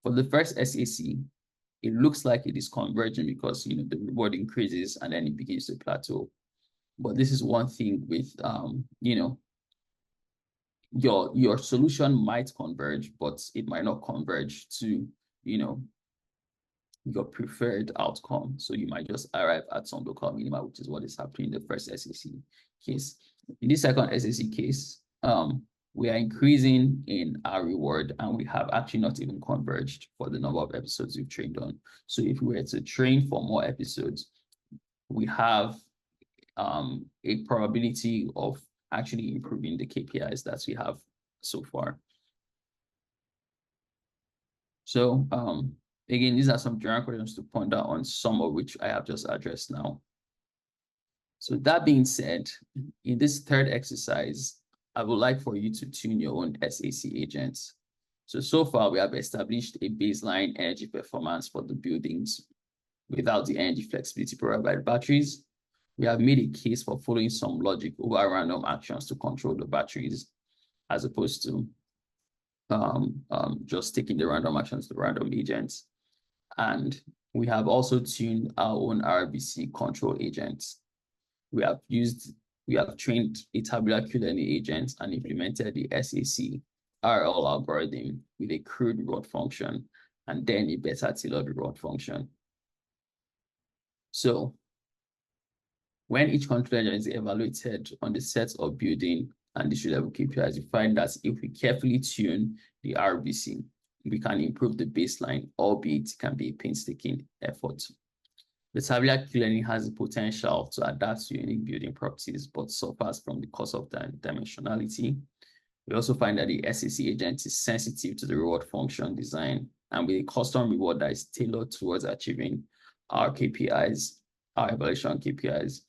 For the first SAC, it looks like it is converging because the reward increases and then it begins to plateau. But this is one thing with your solution might converge, but it might not converge to your preferred outcome. So you might just arrive at some local minima, which is what is happening in the first SAC case. In this second SAC case, we are increasing in our reward and we have actually not even converged for the number of episodes we've trained on. So if we were to train for more episodes, we have a probability of actually improving the KPIs that we have so far. So again, these are some general questions to ponder on, some of which I have just addressed now. So that being said, in this third exercise, I would like for you to tune your own SAC agents. So far, we have established a baseline energy performance for the buildings without the energy flexibility provided by the batteries. We have made a case for following some logic over random actions to control the batteries, as opposed to just taking the random actions to random agents. And we have also tuned our own RBC control agents. We have trained a tabular Q-learning agent and implemented the SAC RL algorithm with a crude reward function and then a better tailored reward function. So when each control agent is evaluated on the set of building and district level KPIs, you find that if we carefully tune the RBC, we can improve the baseline, albeit it can be a painstaking effort. The tabular Q-learning has the potential to adapt to unique building properties, but suffers from the cost of dimensionality. We also find that the SAC agent is sensitive to the reward function design, and with a custom reward that is tailored towards achieving our KPIs, our evaluation KPIs,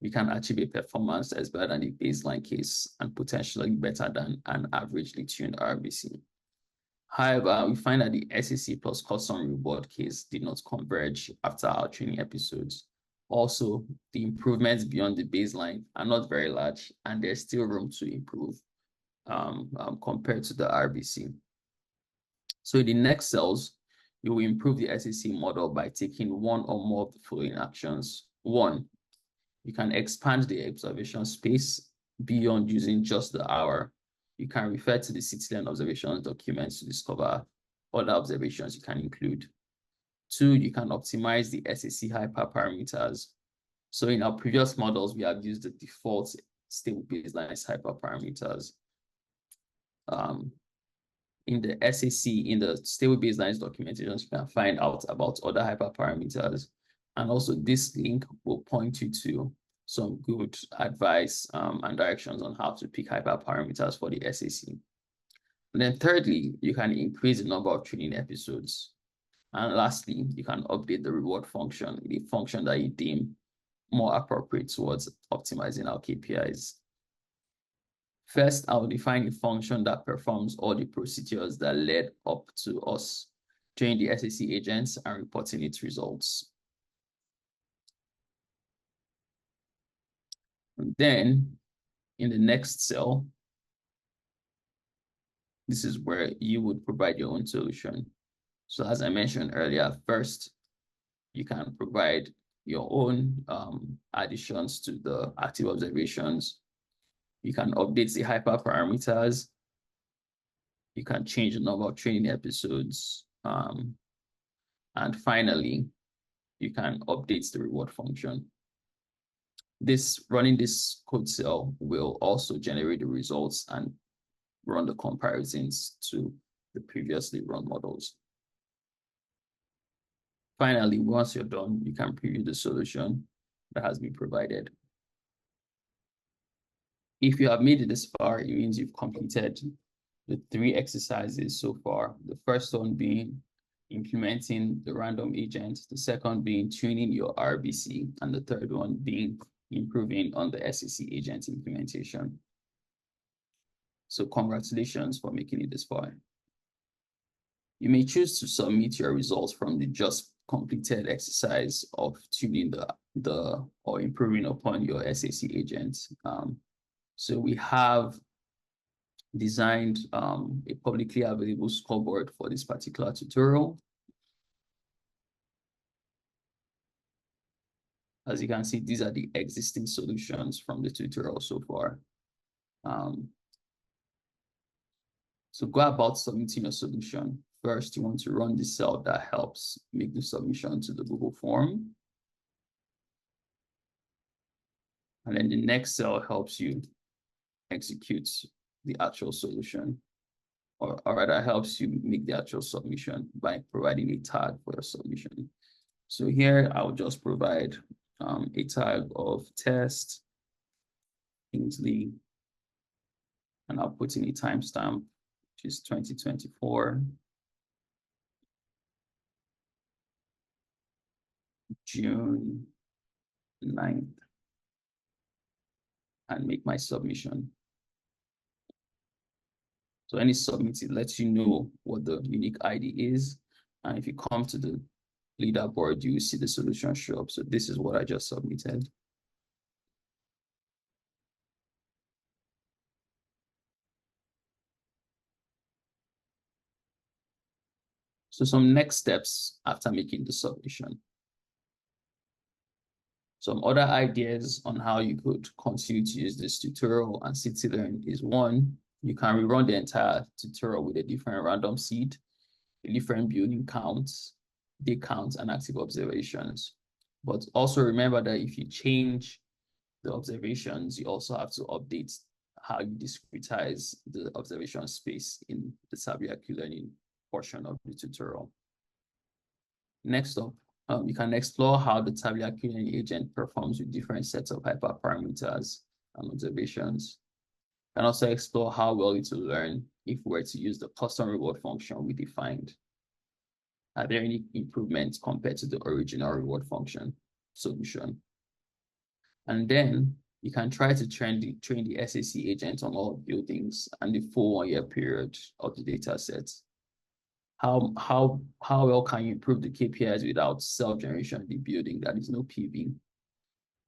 we can achieve a performance that is better than the baseline case and potentially better than an averagely tuned RBC. However, we find that the SAC plus custom reward case did not converge after our training episodes. Also, the improvements beyond the baseline are not very large, and there's still room to improve compared to the RBC. So in the next cells, you will improve the SAC model by taking one or more of the following actions. One, you can expand the observation space beyond using just the hour. You can refer to the CityLearn observations documents to discover other observations you can include. Two, you can optimize the SAC hyperparameters. So in our previous models, we have used the default stable baseline hyperparameters. In the SAC, in the stable baselines documentations, you can find out about other hyperparameters. And also this link will point you to some good advice and directions on how to pick hyperparameters for the SAC. And then thirdly, you can increase the number of training episodes. And lastly, you can update the reward function, the function that you deem more appropriate towards optimizing our KPIs. First, I'll define a function that performs all the procedures that led up to us training the SAC agents and reporting its results. And then in the next cell, this is where you would provide your own solution. So as I mentioned earlier, first, you can provide your own additions to the active observations. You can update the hyperparameters. You can change the number of training episodes. And finally, you can update the reward function. Running this code cell will also generate the results and run the comparisons to the previously run models. Finally, once you're done, you can preview the solution that has been provided. If you have made it this far, it means you've completed the 3 exercises so far. The first one being implementing the random agent, the second being tuning your RBC, and the third one being improving on the SAC agent implementation. So congratulations for making it this far. You may choose to submit your results from the just completed exercise of tuning or improving upon your SAC agent. So we have designed a publicly available scoreboard for this particular tutorial. As you can see, these are the existing solutions from the tutorial so far. So go about submitting a solution. First, you want to run the cell that helps make the submission to the Google form. And then the next cell helps you execute the actual solution, or rather helps you make the actual submission by providing a tag for your submission. So here I'll just provide a tag of test Kingsley, and I'll put in a timestamp, which is 2024, June 9th, and make my submission. So any submit, it lets you know what the unique ID is. And if you come to the leaderboard, you see the solution show up. So this is what I just submitted. So some next steps after making the submission. Some other ideas on how you could continue to use this tutorial and CityLearn is: one, you can rerun the entire tutorial with a different random seed, a different building counts, day counts, and active observations. But also remember that if you change the observations, you also have to update how you discretize the observation space in the CityLearn learning portion of the tutorial. Next up, you can explore how the CityLearn learning agent performs with different sets of hyperparameters and observations. And also explore how well it will learn if we were to use the custom reward function we defined. Are there any improvements compared to the original reward function solution? And then you can try to train the SAC agent on all buildings and the full 1 year period of the data set. How well can you improve the KPIs without self-generation in the building? That is no PV.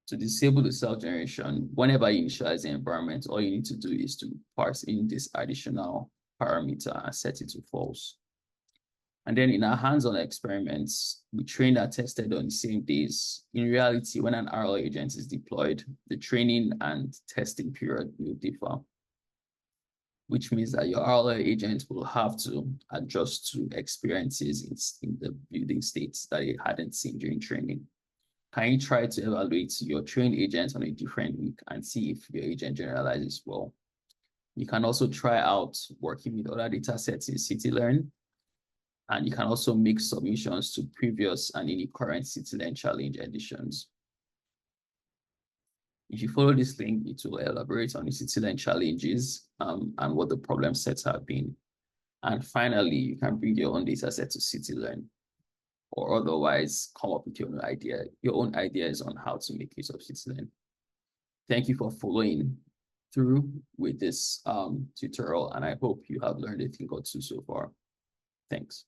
To disable the self-generation, whenever you initialize the environment, all you need to do is to parse in this additional parameter and set it to false. And then in our hands-on experiments, we trained and tested on the same days. In reality, when an RL agent is deployed, the training and testing period will differ, which means that your RL agent will have to adjust to experiences in the building states that it hadn't seen during training. Can you try to evaluate your trained agent on a different week and see if your agent generalizes well? You can also try out working with other data sets in CityLearn, and you can also make submissions to previous and any current CityLearn challenge editions. If you follow this link, it will elaborate on the CityLearn challenges and what the problem sets have been. And finally, you can bring your own data set to CityLearn, or otherwise come up with your own ideas on how to make use of CityLearn. Thank you for following through with this tutorial, and I hope you have learned a thing or two so far. Thanks.